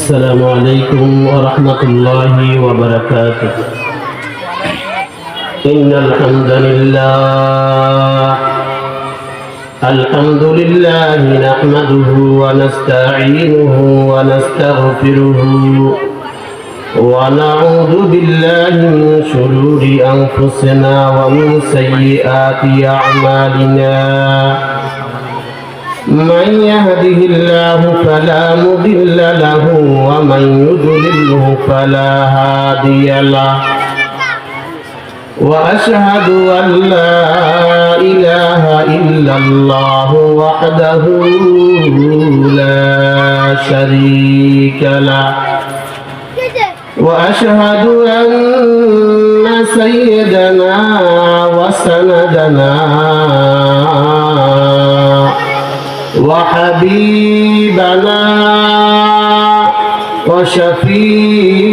السلام عليكم ورحمة الله وبركاته. إن الحمد لله نحمده ونستعينه ونستغفره ونعوذ بالله من شرور أنفسنا ومن سيئات أعمالنا. من يهده الله فلا مضل له ومن يضلله فلا هادي له. وأشهد أن لا إله إلا الله وحده لا شريك له. وأشهد أن سيدنا وسندنا وحبيبنا وشفيعنا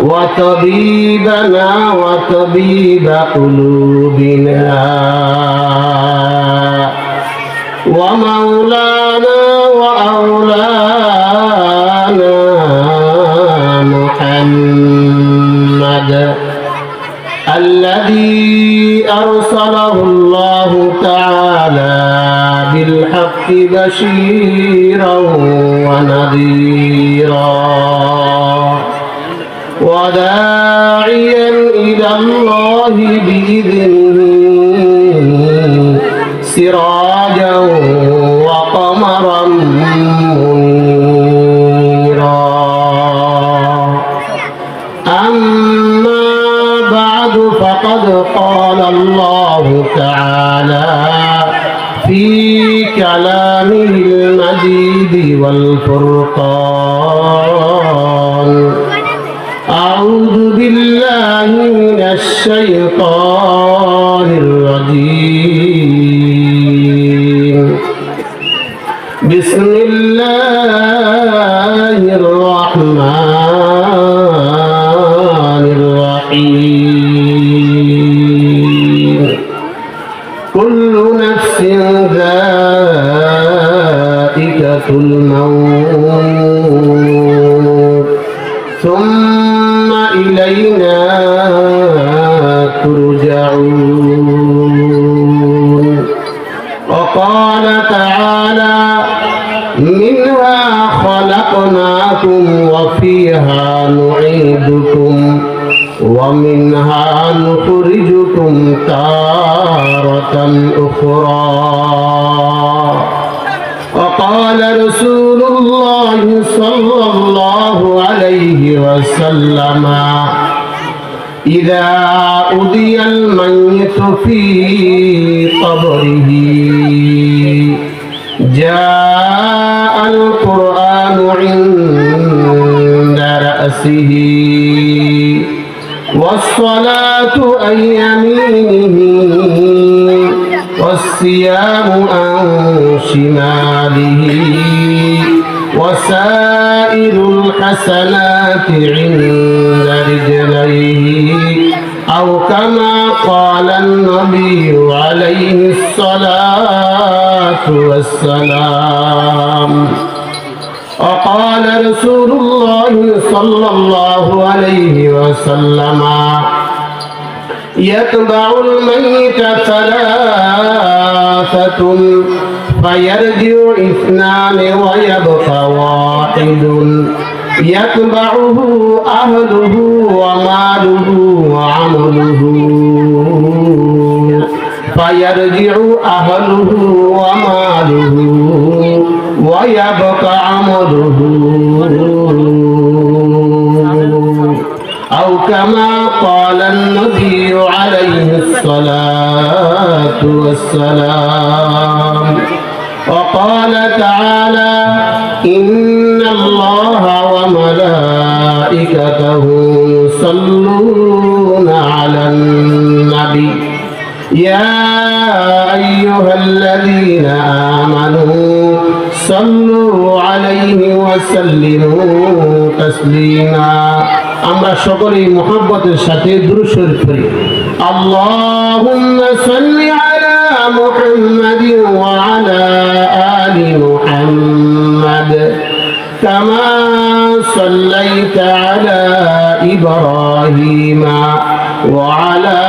وطبيبنا وطبيب قلوبنا ومولانا وأولانا محمد الذي أرسله الله تعالى بالحق بشيرا ونذيرا وداعيا إلى الله بإذنه سراجا وقمرا منيرا. أما بعد فقد قال الله تعالى في كلامه المجيد والفرقان: أعوذ بالله من الشيطان الرجيم. بسم الله الرحمن الرحيم. كل نفس ذائقة الموت ثم إلينا ترجعون. وقال تعالى: منها خلقناكم وفيها نعيدكم ومنها نخرجكم تارة أخرى. وقال رسول الله صلى الله عليه وسلم: إذا أُذِيَ الميت في قبره جاء القرآن عند رأسه والصلاة عن يمينه والصيام عن شماله وسائر الحسنات عند رجليه، أو كما قال النبي عليه الصلاة والسلام. وقال رسول الله صلى الله عليه وسلم: يتبع الميت ثلاثة فيرجع اثنان ويبقى واحد يتبعه أهله وماله وعمله، فيرجع أهله وماله ويبقى عمله، أو كما قال النبي عليه الصلاة والسلام. وقال تعالى: إن الله وملائكته يصلون على النبي يا أيها الذين آمنوا صلوا عليه وسلموا تسليما. আমরা সকলেই মুহাব্বতের সাথে দুরূদ শরীফ পড়ি। আল্লাহুম্মা সাল্লি আলা মুহাম্মাদিন ওয়া আলা আলি মুহাম্মাদ كما صليت على إبراهيم وعلى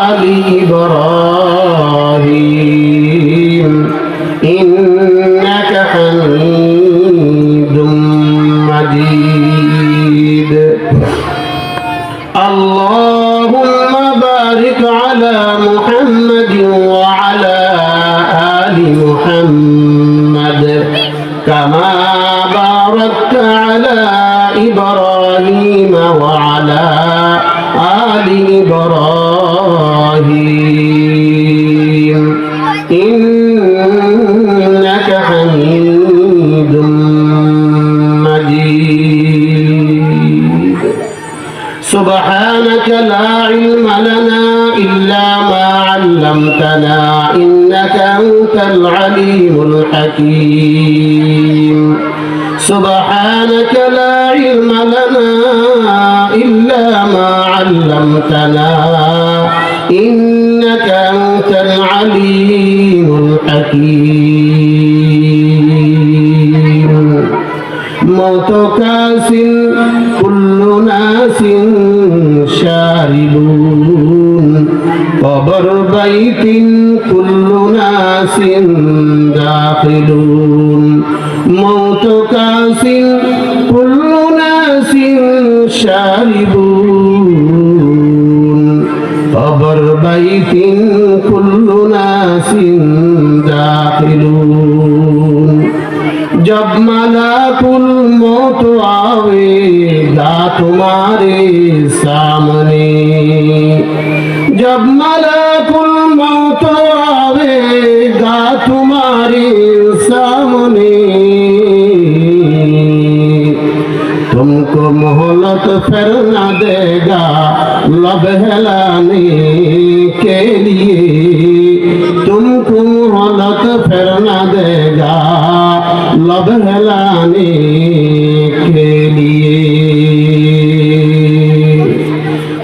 آل إبراهيم إنك حميد مجيد اللهم بارك على محمد وعلى آل محمد كما باركت على إبراهيم وعلى آل إبراهيم إنك حميد مجيد سبحانك لا علم لنا إلا ما علمتنا إنك أنت العليم الحكيم سبحانك لا علم لنا إلا ما علمتنا إنك أنت العليم الحكيم موت كاس كل ناس شاربون قبر بيت كل ناس داخلون موت كاس كل ناس شاربون قبر بيت كل ناس داخلون जब मलाकुल मौत आवेगा तुम्हारे सामने जब मलाकुल मौत आवेगा तुम्हारे सामने तुमको मोहलत फिर न देगा लब हिलाने के लिए तुमको मोहलत फिर न देगा लब हिलाने के लिए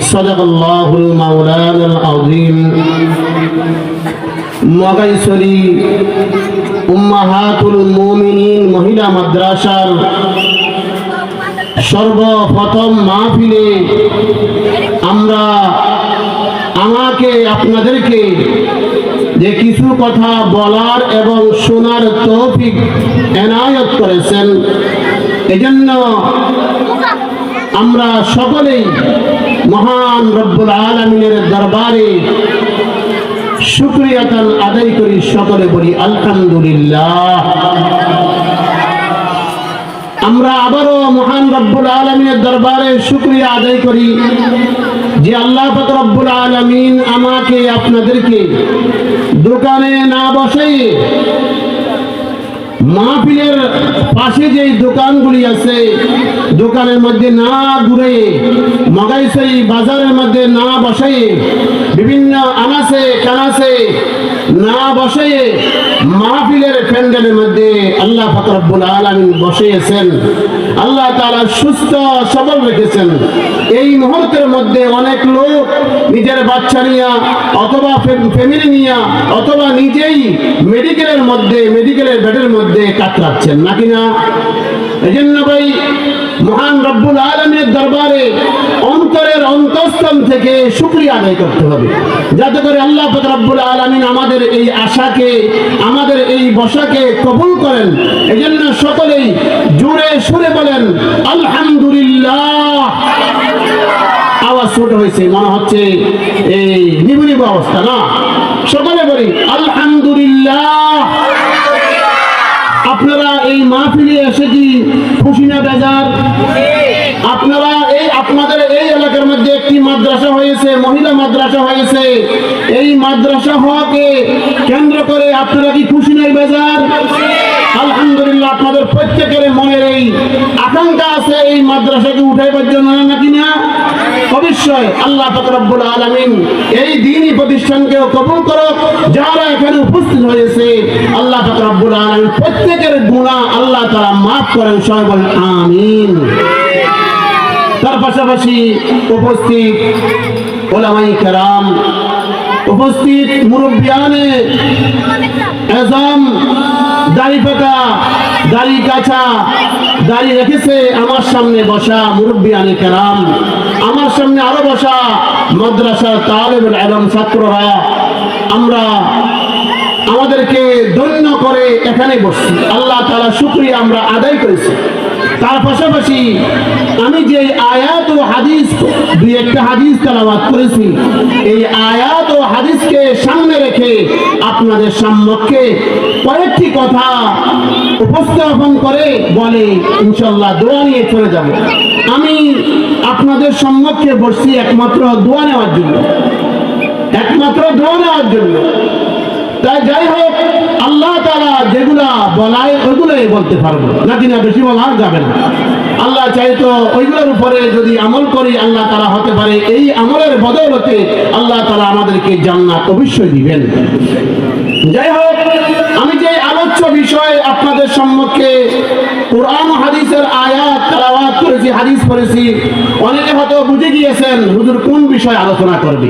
सदक़ल्लाहुल मौलानाल अज़ीम मगाइसरी उम्माहातुल मुमिनीन महिला माद्रासार সর্বপ্রথম মাহফিলে আমরা আমাকে আপনাদেরকে যে কিছু কথা বলার এবং শোনার তৌফিক এনায়েত করেছেন এজন্য আমরা সকলেই মহান রব্বুল আলামিনের দরবারে শুকরিয়াতান আদায় করি সকলে বলি আলহামদুলিল্লাহ আমরা আবারো মহান রব্বুল আলামিনের দরবারে শুকরিয়া আদায় করি যে আল্লাহ পাক রব্বুল আলামিন আমাকে আপনাদেরকে দোকানে না বসে মাহফিলের পাশে যে দোকানগুলি আছে দোকানের মধ্যে না ঘুরে মগাইছড়ি বাজারের মধ্যে না বসে বিভিন্ন আনাসে কানাসে না বসে মাহফিলের প্যান্ডেলের মধ্যে আল্লাহ পাক রব্বুল আলামিন বসিয়েছেন আল্লাহ তাআলা সুস্থ সবল রেখেছেন এই মুহূর্তের মধ্যে অনেক লোক নিজের বাচ্চা নিয়ে অথবা ফ্যামিলি নিয়ে অথবা নিজেই মেডিকেলের বেডের মধ্যে কাতরাচ্ছেন নাকি না এজন্য ভাই মহান রব্বুল আলামিনের দরবারে অন্তরের অন্তঃস্থল থেকে শুকরিয়া আদায় করতে হবে যাতে করে আল্লাহ পাক রব্বুল আলামিন আমাদের এই আশাকে আমাদের এই বসাকে কবুল করেন এজন্য সকলেই জোরে সুরে বলেন আলহামদুলিল্লাহ আওয়াজ ছোট হয়েছে মনে হচ্ছে এই নিবুনিব অবস্থা না সকলে বলি আলহামদুলিল্লাহ আপনারা এই মাহফিলে এসে কি খুশি না বেজার আপনারা এই আপনাদের এই এলাকার মধ্যে একটি মাদ্রাসা হয়েছে মহিলা মাদ্রাসা হয়েছে এই মাদ্রাসা হওয়াকে কেন্দ্র করে আপনারা কি খুশি না বেজার আলহামদুলিল্লাহ আপনাদের প্রত্যেকের মনের এই আকাঙ্ক্ষা আছে এই মাদ্রাসাকে উঠাইবার জন্য নাকি না অবশ্যই আল্লাহ পাক রব্বুল আলামিন এই দ্বীনি প্রতিষ্ঠানকেও কবুল করুক যারা এখানে উপস্থিত হয়েছে আল্লাহ পাক রব্বুল আলামিন প্রত্যেকের গুনাহ আল্লাহ তাআলা maaf করেন সবাই বলেন আমিন তার পাশাপাশি উপস্থিত উলামায়ে কেরাম উপস্থিত মুরব্বিয়ানে আযম দাড়িপাকা দাড়ি কাছা দাড়ি রেখেছে আমার সামনে বসা মুরব্বিয়ানে কেরাম, আমার সামনে আরো বসা মাদ্রাসার তালেবুল ইলম ছাত্ররা, আমরা আমাদেরকে ধন্য করে এখানে বসছি। আল্লাহ তাআলা শুকরিয়া আমরা আদায় করেছি। তার পাশাপাশি আমি যে আয়াত ও হাদিস, দুই একটা হাদিস তেলাওয়াত করেছি, এই আয়াত ও হাদিসকে সামনে রেখে আপনাদের সম্মুখে কয়েকটি কথা উপস্থাপন করে বলে ইনশাআল্লাহ দোয়া নিয়ে চলে যাব। আমি আপনাদের সম্মুখে বসছি একমাত্র দোয়া নেওয়ার জন্য, একমাত্র দোয়া নেওয়ার জন্য। তাই যাই হোক, আল্লাহ তাআলা যেগুলা বলায় ওইগুলোই বলতে পারবো, নাকি না বেশি বলা যাবে না। আল্লাহ চাইতো ওইগুলোর উপরে যদি আমল করি আল্লাহ তাআলা হতে পারে এই আমলের বদৌলতে আল্লাহ তাআলা আমাদেরকে জান্নাত অবশ্যই দিবেন। যাই হোক, আমি যে আলোচ্য বিষয় আপনাদের সম্মুখে কোরআন ও হাদিসের আয়াত তেলাওয়াত করেছি, হাদিস পড়েছি, অনেকে হয়তো বুঝে গিয়েছেন হুজুর কোন বিষয় আলোচনা করবে।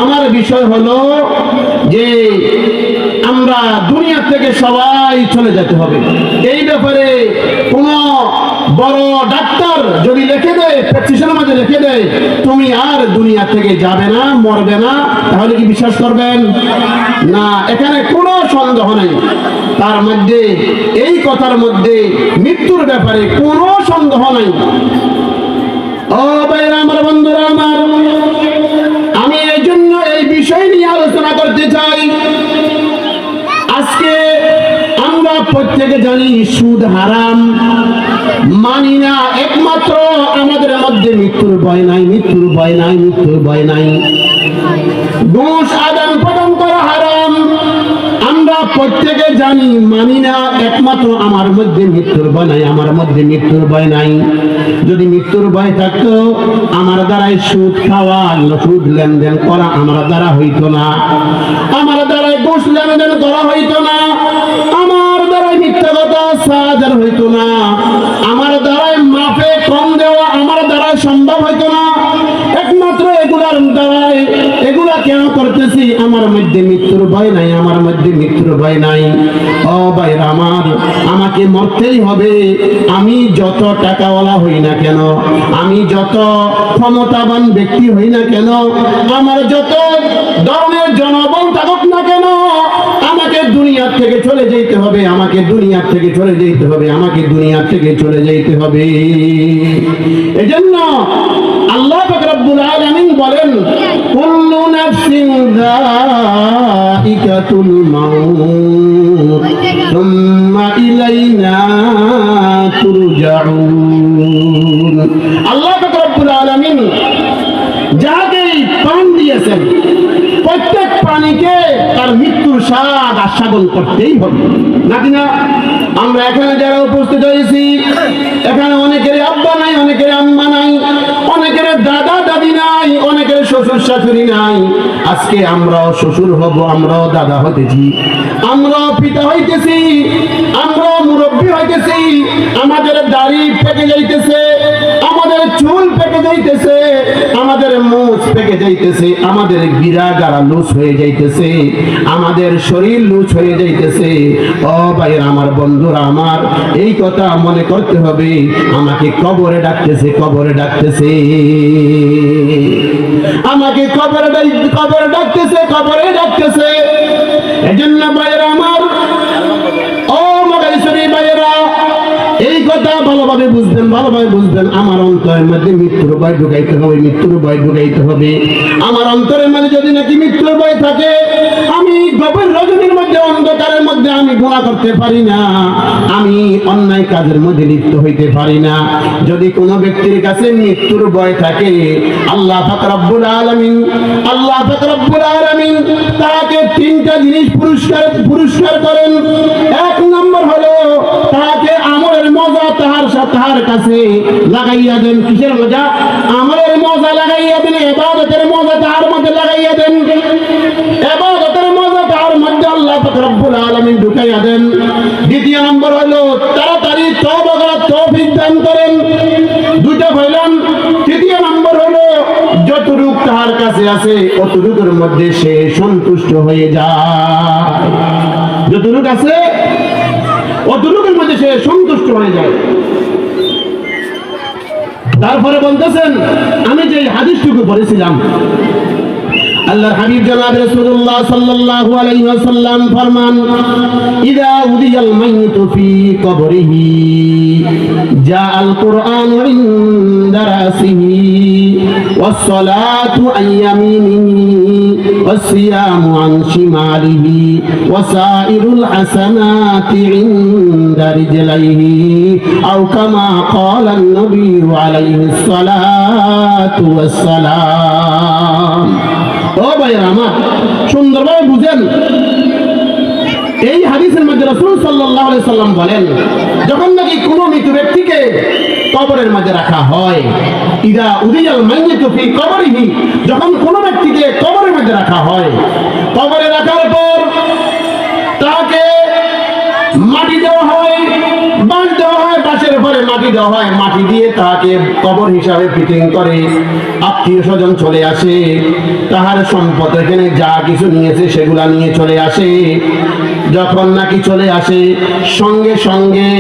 আমার বিষয় হলো যে আমরা দুনিয়া থেকে সবাই চলে যেতে হবে। এই ব্যাপারে কোন বড় ডাক্তার যদি লিখে দেয়, প্রেসক্রিপশনের মধ্যে লিখে দেয় তুমি আর দুনিয়া থেকে যাবে না, মরবে না, তাহলে কি বিশ্বাস করবেন? না, এখানে কোনো সন্দেহ নেই। তার মধ্যে এই কথার মধ্যে মৃত্যুর ব্যাপারে কোনো সন্দেহ নাই। ও ভাইরা আমার, বন্ধুরা আমার, আমি এই জন্য এই বিষয় নিয়ে আলোচনা করতে চাই। আজকে আমরা প্রত্যেকে জানি সুদ হারাম, মানি না। একমাত্র আমাদের মধ্যে মৃত্যুর ভয় নাই, মৃত্যুর ভয় নাই, মৃত্যুর ভয় নাই। ঘুষ আদান প্রদান করা হারাম, আমরা প্রত্যেকে জানি, মানি না। একমাত্র আমার মধ্যে মৃত্যুর ভয় নাই, আমার মধ্যে মৃত্যুর ভয় নাই। যদি মৃত্যুর ভয় থাকতো আমার দ্বারাই সুদ খাওয়া, সুদ লেনদেন করা আমার দ্বারা হইতো না, আমার দ্বারাই ঘুষ লেনদেন করা হইতো না, আমার দ্বারাই মিথ্যা কথা সাজার হইতো না, আমার দ্বারাই মাফে কম দেওয়া আমার দ্বারা সম্ভব হইতো না। একমাত্র এগুলার দ্বারাই, এগুলা কেন করতেছি? আমার মধ্যে মৃত্যুর ভয় নাই, আমার মধ্যে মৃত্যুর ভয় নাই। ও ভাইরা আমার, আমাকে মরতেই হবে। আমি যত টাকাওয়ালা হই না কেন, আমি যত ক্ষমতাবান ব্যক্তি হই না কেন, আমার যত ধরনের জনবল থাকুক না কেন, আমাকে দুনিয়া থেকে চলে যেতে হবে, আমাকে দুনিয়া থেকে চলে যেতে হবে, আমাকে দুনিয়া থেকে চলে যেতে হবে। এজন্য আল্লাহ পাক রব্বুল আলামিন বলেন, কুল্লু নাফসিন যায়িকাতুল মাউত সুম্মা ইলাইনা তুরজাউন। আল্লাহ পাক রব্বুল আলামিন যাকে প্রাণ দিয়েছেন, প্রত্যেক প্রাণীকে তার মৃত্যুর স্বাদ আস্বাদন করতেই হবে, নাকি না? আমরা এখানে যারা উপস্থিত হয়েছি, এখানে অনেকের আব্বা নাই, অনেকের আম্মা নাই, অনেকের দাদা দাদি নাই, অনেকের শ্বশুর শাশুড়ি নাই। আজকে আমরাও শ্বশুর হব, আমরাও দাদা হতেছি, আমরাও পিতা হইতেছি, আমরাও মুরব্বী হইতেছি। আমাদের দাড়ি পেকে যাইতেছে, আমাদের চুল পেকে যাইতেছে, আমাদের মুখ পেকে যাইতেছে, আমাদের গিরা গাড়া লুজ হয়ে যাইতেছে, আমাদের শরীর লুজ হয়ে যাইতেছে। ও ভাইরা আমার, বন্ধুরা আমার, এই কথা মনে করতে হবে, আমাকে কবরে ডাকতেছে, কবরে ডাকতেছে, আমাকে কবরে ডাকতেছে, কবরে ডাকতেছে। এজন্য ভাইরা আমার, ও মগাইছড়ি ভাইরা, এই কথা ভালোভাবে বুঝবেন, ভালোভাবে বুঝবেন। আমার অন্তরের মধ্যে মৃত্যুর ভয় ঢুকাইতে হবে, মৃত্যুর ভয় ঢুকাইতে হবে। আমার অন্তরের মধ্যে যদি নাকি মৃত্যুর ভয় থাকে, আমি গভীর রজনীর মধ্যে, অন্ধকারের মধ্যে আমি গুনাহ করতে পারি না, আমি অন্যায় কাজের মধ্যে লিপ্ত হইতে পারি না। যদি কোনো ব্যক্তির কাছে মৃত্যুর ভয় থাকে, আল্লাহ পাক রব্বুল আলামিন, আল্লাহ পাক রব্বুল আলামিন তাকে তিনটা জিনিস পুরস্কার করেন। এক নম্বর হলো তাকে আমলের মজা তাহার কাছে লাগাইয়া দেন। কিসের মজা? আমলের মজা লাগাইয়া দেন, ইবাদতের মজা তাহার মধ্যে লাগাইয়া দেন, ইবাদতের মজা তাহার মধ্যে আল্লাহ পাক রব্বুল আলামিন ঢুকাইয়া দেন। দ্বিতীয় নম্বর হলো তাড়াতাড়ি তওবা করার তৌফিক দান করেন। দুইটা হইলাম। তৃতীয় নম্বর হলো যতটুকু তাহার কাছে আছে অতটুকুর মধ্যে সে সন্তুষ্ট হয়ে যায়। যতটুকু আছে অতটুকুর মধ্যে সে সন্তুষ্ট হয়ে যায়। তারপরে বলতেছেন, আমি যে হাদিসটুকু পড়েছিলাম, আল্লাহর হাবিব জনাব রাসূলুল্লাহ সাল্লাল্লাহু আলাইহি ওয়াসাল্লাম ফরমান, ইযা উদিয়াল মাইয়িতু ফি কবরিহি জাআল কুরআনু ইনদা রাসিহি ওয়াস সালাতু আন ইয়ামিনিহি ওয়াস সিয়ামু আন শিমালিহি ওয়া সাইরুল হাসানাতি ইনদা রিজলাইহি আও কামা ক্বালা আন-নবী আলাইহিস সালাতু ওয়াস সালাম। ও ভাইরা আমার, সুন্দরভাবে বুঝেন, এই হাদিসের মধ্যে রাসূল সাল্লাল্লাহু আলাইহি সাল্লাম বলেন, যখন নাকি কোনো মৃত ব্যক্তিকে কবরের মধ্যে রাখা হয়, ইদা উদিয়াল মাইয়িতু ফি কবরিহি, যখন কোনো ব্যক্তিকে কবরের মধ্যে রাখা হয়, কবরে রাখার পর তাকে মাটি দেওয়া হয়, বাঁশ দেওয়া হয়, বাঁশের উপরে মাটি দেওয়া হয়, মাটি দিয়ে তাকে কবর হিসাবে ফিটিং করে। আত্মীয় স্বজন চলে আসে, তাহার সম্পদ এখানে যা কিছু নিয়েছে সেগুলা নিয়ে চলে আসে। যখন নাকি চলে আসে, সঙ্গে সঙ্গে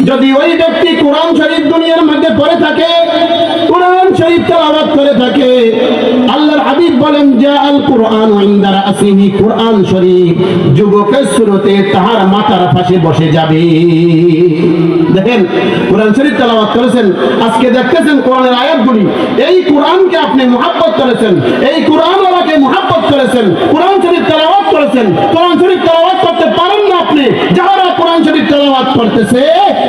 যদি ওই ব্যক্তি কোরআন শরীফ দুনিয়ার মধ্যে পড়ে থাকে, কোরআন শরীফ তেলাওয়াত করে থাকে, আল্লাহর হাবিব বলেন, জাআল কুরআনু ইনদা রাসিহি, কোরআন শরীফ যুবকের সুরতে তাহার মাথার পাশে বসে যাবে। দেখেন, কোরআন শরীফ তেলাওয়াত করেছেন, আজকে দেখতেছেন কোরআনের আয়াতগুলি, এই কোরআনকে আপনি মুহাব্বত করেছেন, এই কোরআন ওয়ালাকে মুহাব্বত করেছেন, কোরআন শরীফ তেলাওয়াত করেছেন। কোরআন শরীফ তেলাওয়াত করতে পারেন না আপনি, যারা কোরআন শরীফ তেলাওয়াত করতেছে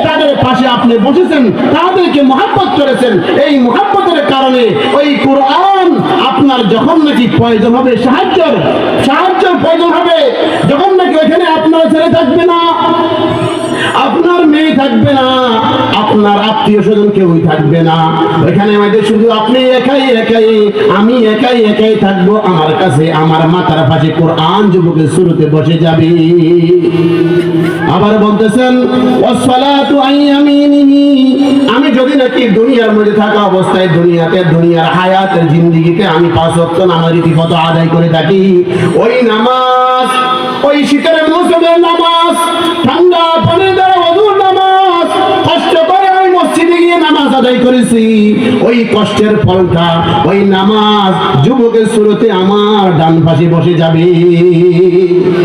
তাদের পাশে আপনি বসেছেন, তাদেরকে মুহাব্বত করেছেন। এই মুহাব্বতের কারণে ওই কোরআন আপনার যখন নাকি প্রয়োজন হবে, সাহায্যের প্রয়োজন হবে, যখন নাকি ওইখানে আপনার ছেলে থাকবে না, আপনার মেয়ে থাকবে না, আপনার আত্মীয় স্বজন কেউই থাকবে না, ওইখানে আমাদের শুধু আপনি একাই, আমি একাই থাকবো, আমার কাছে আমার মাথার পাশে কোরআন যুবকের শুরুতে বসে যাবে। আবার বলতেছেন, ওয়াসসালাতু আন ইয়ামিনিহি, আমি যদি নাকি দুনিয়ার মধ্যে থাকা অবস্থায় দুনিয়ার হায়াতের জিন্দেগিতে আমি 5 ওয়াক্ত নামাজ রীতিমতো আদায় করে থাকি, ওই নামাজ, ওই শীতের মৌসুমের নামাজ, ঠান্ডা পানি দ্বারা ওযুর নামাজ, কষ্ট করে ওই মসজিদে গিয়ে নামাজ আদায় করেছি, ওই কষ্টের ফলটা, ওই নামাজ যুবকের সুরতে আমার ডান পাশে বসে যাবে।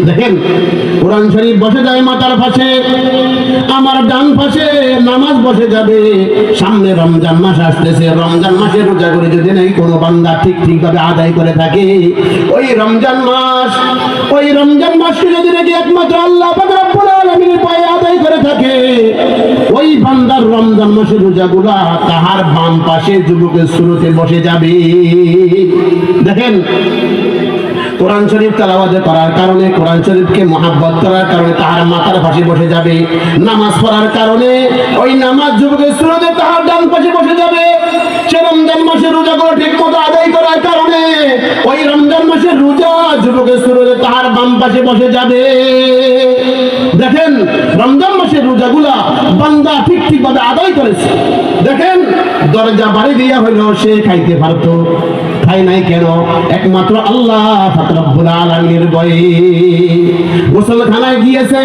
দেখেন, কোরআন শরীফ বসে যায় মাথার পাশে, আমার ডান পাশে নামাজ বসে যাবে। সামনে রমজান মাস আসতেছে, রমজান মাসে রোজা করে যদি নাকি কোনো বান্দা ঠিকভাবে আদায় করে থাকে, ওই রমজান মাসকে যদি নাকি একমাত্র আল্লাহ পাক রব্বুল আলামিনের পায়ে আদায় করে থাকে, ওই বান্দার রমজান মাসের রোজাগুলা তাহার বাম পাশে যুবকের সুরতে বসে যাবে। দেখেন, কোরআন শরীফ তেলাওয়াত করার কারণে, কোরআন শরীফকে মহব্বত করার কারণে তাহার মাথার পাশে বসে যাবে। নামাজ পড়ার কারণে ওই নামাজ যুবকের সুরতে তাহার ডান পাশে বসে যাবে। সে রমজান মাসের রোজাগুলো ঠিক মতো আদায় করার কারণে ওই রমজান মাসের রোজা যুবকের সুরতে তাহার বাম পাশে বসে যাবে। দেখেন, রমজান মাসের রোজাগুলা বান্দা ঠিকভাবে আদায় করেছে। দেখেন, দরজা বাড়ি দিয়া হইল সে খাইতে পারতো, খায় নাই কেন? একমাত্র আল্লাহ পাক রব্বুল আলামিনের ভয়ে। গোসলখানায় গিয়েছে,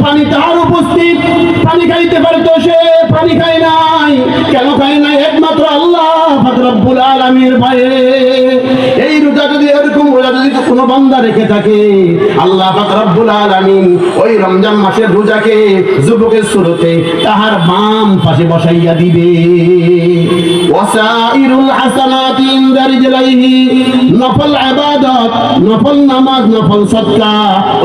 পানি তার উপস্থিত, পানি খাইতে পারতো, সে পানি খায় নাই কেন? খায় নাই একমাত্র আল্লাহ পাক রব্বুল আলামিনের ভয়ে। এই রোজা যদি এরকম রোজা যদি কোনো বান্দা রেখে থাকে, আল্লাহ পাক রব্বুল আলামিন ওই রমজান মাসের রোজাকে যুবকের সুরতে তাহার বাম পাশে বসাইয়া দিবে। ওয়াসাইরুল হাসানাতি ইনদা রিজলাইহি, নফল ইবাদত, নফল নামাজ, নফল সাদকা,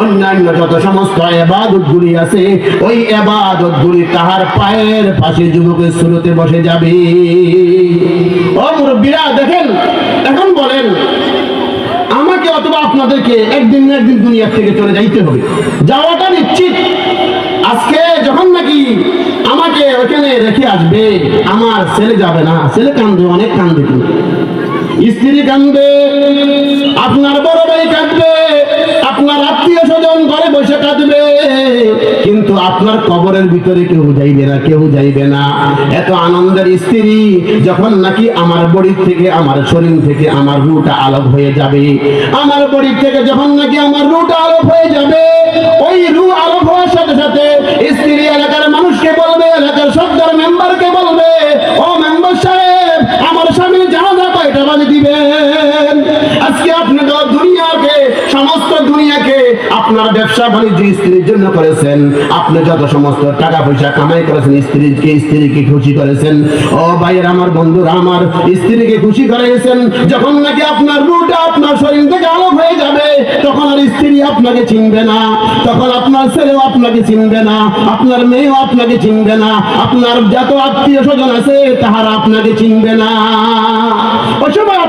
অন্যান্য যত সমস্ত ইবাদতগুলি আছে, ওই ইবাদতগুলি তাহার পায়ের পাশে যুবকের সুরতে বসে যাবে। ও মুরব্বিরা, দেখেন, এখন বলেন, আমাকে অথবা আপনাদেরকে একদিন না একদিন দুনিয়া থেকে চলে যাইতে হবে, যাওয়াটা নিশ্চিত। আজকে যখন নাকি আমাকে ওখানে রেখে আসবে, আমার ছেলে যাবে না, ছেলে কান্দবে, অনেক কান্দবে, স্ত্রী কান্দবে, আপনার বড় ভাই কাঁদবে, আপনার আত্মীয় স্বজন ঘরে বসে কাঁদবে, কিন্তু আপনার কবরের ভিতরে কেউ যাইবে না। এত আনন্দের স্ত্রী যখন নাকি আমার বডির থেকে, আমার শরীর থেকে আমার রূহটা আলোক হয়ে যাবে, আমার বডির থেকে যখন নাকি আমার রূহটা আলোক হয়ে যাবে, ওই রূহ আলোক হওয়ার সাথে সাথে আপনি তো দুনিয়াকে, সমস্ত দুনিয়াকে আপনার ব্যবসা বাণিজ্য স্ত্রীর জন্য করেছেন। আপনি যত সমস্ত টাকা পয়সা কামাই করেছেন স্ত্রীকে খুশি করেছেন। ও ভাইয়ের আমার, বন্ধুরা আমার, স্ত্রীকে খুশি করেছেন। যখন নাকি আপনার রূহটা আপনার শরীর থেকে আলোক হয়ে যাবে, তখন আর স্ত্রী আপনাকে চিনবে না, তখন আপনার ছেলেও আপনাকে চিনবে না, আপনার মেয়েও আপনাকে চিনবে না, আপনার যত আত্মীয় স্বজন আছে তাহারা আপনাকে চিনবে না। ওই সময়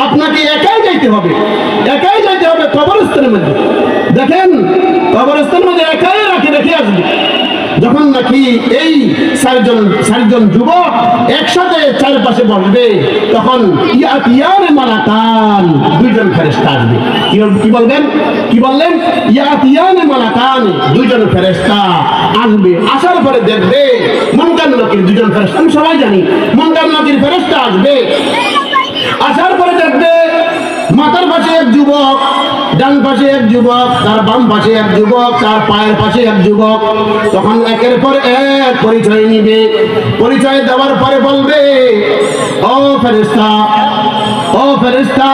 আপনাকে একাই যাইতে হবে, একাই যাইতে হবে কবরস্থানের মধ্যে। দেখেন, কবরস্থানের মধ্যে একাই রেখে আসবে। যখন নাকি এই চারজন যুবক একসাথে চারপাশে বসবে, তখন ইয়াতিয়ানে মালাকান, দুইজন ফেরেশতা আসবে। কি বলবেন? কি বললেন? ইয়াতিয়ানে মালাকান, দুইজন ফেরেশতা আসবে। আসার পরে দেখবে মুনকার নাকির দুইজন ফেরেশতা, আমি সবাই জানি মুনকার নাকির ফেরেশতা আসবে। আসার পরে দেখবে মাথার পাশে এক যুবক, ডান পাশে এক যুবক, তার বাম পাশে এক যুবক, তার পায়ের পাশে এক যুবক। তখন একের পর এক পরিচয় নিবে। পরিচয় দেওয়ার পরে বলবে, ও ফেরেশতা, ও ফেরেশতা,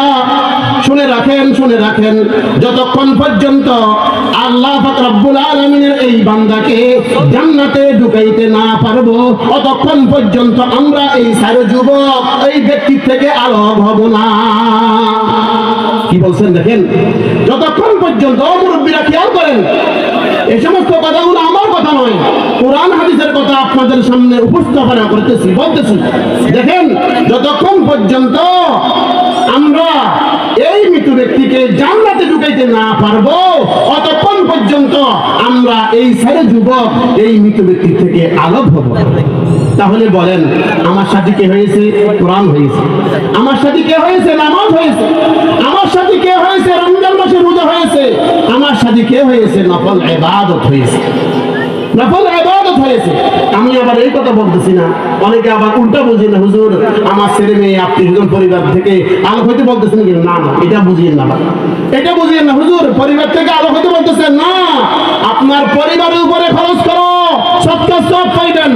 শুনে রাখেন, শুনে রাখেন, যতক্ষণ পর্যন্ত আল্লাহ পাক রব্বুল আলামিনের এই বান্দাকে জান্নাতে ঢুকাইতে না পারবো, ততক্ষণ পর্যন্ত আমরা এই চার যুবক এই ব্যক্তির থেকে আলাদা হব না। কি বলছেন দেখেন, যতক্ষণ পর্যন্ত, মুরব্বীরা খেয়াল করেন, এই সমস্ত কথাগুলো আমার কথা নয়, কোরআন হাদিসের কথা আপনাদের সামনে উপস্থাপনা করতেছি, বলতেছি। দেখেন, যতক্ষণ পর্যন্ত আমরা এই মৃত ব্যক্তিকে জান্নাতে ঢুকাইতে না পারবো, ততক্ষণ পর্যন্ত আমরা এই সারে যুবক এই মৃত ব্যক্তি থেকে আলাদা হব। তাহলে বলেন, আমার সাথে কে হয়েছে? কোরআন হয়েছে। আমার সাথে কে হয়েছে? নামাজ হয়েছে। আমার সাথে কে হয়েছে? রমজান মাসে রোজা হয়েছে। আমার সাথে কে হয়েছে? নফল ইবাদত হয়েছে, নফল ইবাদত হয়েছে। আমি আবার এই কথা বলতেছি না, অনেকে আবার উল্টা বুঝি না, হুজুর আমার ছেলে মেয়ে আত্মীয়স্বজন পরিবার থেকে আলোক হইতে বলতেছেন কি? না না, এটা বুঝিয়েন না, এটা বুঝিয়েন না হুজুর, পরিবার থেকে আলোক হইতে বলতেছেন না। আপনার পরিবারের উপরে খরচ করো, সব কাজ সব পাইবেন।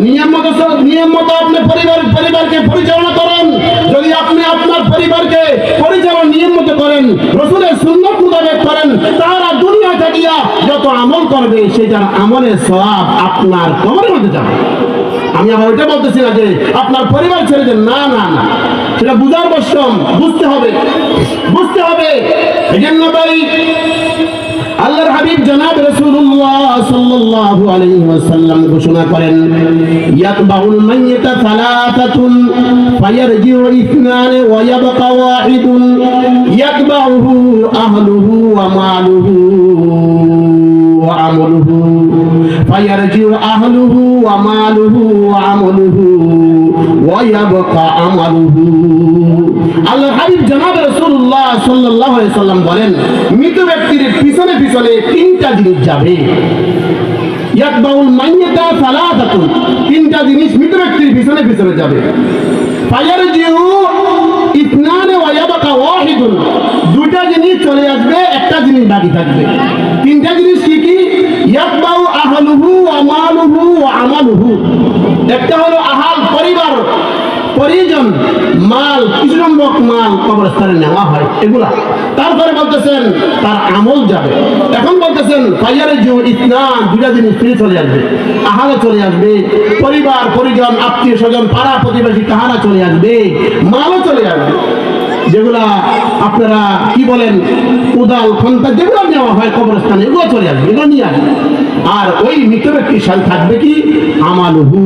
নিয়ম মতো আপনি পরিবারকে পরিচালনা করেন। যদি আপনি আপনার পরিবারকে পরিচালনা নিয়ম মতো করেন, রাসূলের সুন্নাত মোতাবেক করেন, তারা দুনিয়া থাকিয়া যত আমল করবে সেটার আমলের সওয়াব আপনার কবরের মধ্যে যাবে। আমি আবার ওইটা বলতেছি না যে আপনার পরিবার ছেড়ে দেন, না না না, সেটা বুঝার বশ্যম, বুঝতে হবে, বুঝতে হবে। এই জন্য ভাই আল্লাহর হাবিব জনাব রাসূলুল্লাহ সাল্লাল্লাহু আলাইহি ওয়াসাল্লাম ঘোষণা করেন, ইয়াতবাউল মাইয়িতা সালাতাতুন ফায়ারজিউ ইসনান ওয়া ইয়াবকা ওয়াহিদুন ইয়াতবাউহু আহলুহু ওয়া মালুহু ওয়া আমলুহু ফায়ারজিউ আহলুহু ওয়া মালুহু ওয়া আমলুহু ওয়া ইয়াবকা আমালুহু। আল্লাহর হাবিব জনাব রাসূলুল্লাহ সাল্লাল্লাহু আলাইহি ওয়াসাল্লাম বলেন, মৃত ব্যক্তির পিছনে পিছনে তিনটা জিনিস যাবে। ইয়াতবাউল মাইয়িতা সালাতাতুন, তিনটা জিনিস মৃত ব্যক্তির পিছনে পিছনে যাবে। ফায়ারজিউ ইসনান ওয়া ইয়াবকা ওয়াহিদুন, দুইটা জিনিস চলে আসবে, একটা জিনিস বাকি থাকবে। তিনটা জিনিস কি কি? ইয়াতবাউ আহলুহু ওয়া মালুহু ওয়া আমালুহু। একটা হলো আহাল, পরিবার, পরিজন, মাল, কিছু নম্বর মাল কবরস্থানে নেওয়া হয় এগুলা। তারপরে বলতেছেন তার আমল যাবে। এখন বলতেছেন ফায়ারজিউ ইসনান, দুইটা জিনিস ফিরে চলে আসবে। আহালে চলে আসবে, পরিবার পরিজন আত্মীয় স্বজন পাড়া প্রতিবেশী তাহারা চলে আসবে, মালও চলে আসবে। যেগুলা আপনারা কি বলেন, উদাল খন্তা যেগুলো নেওয়া হয় কবরস্থানে, এগুলো চলে আসবে, এগুলো নিয়ে আসবে। আর ওই মৃত ব্যক্তির সাথে থাকবে কি? আমালুহু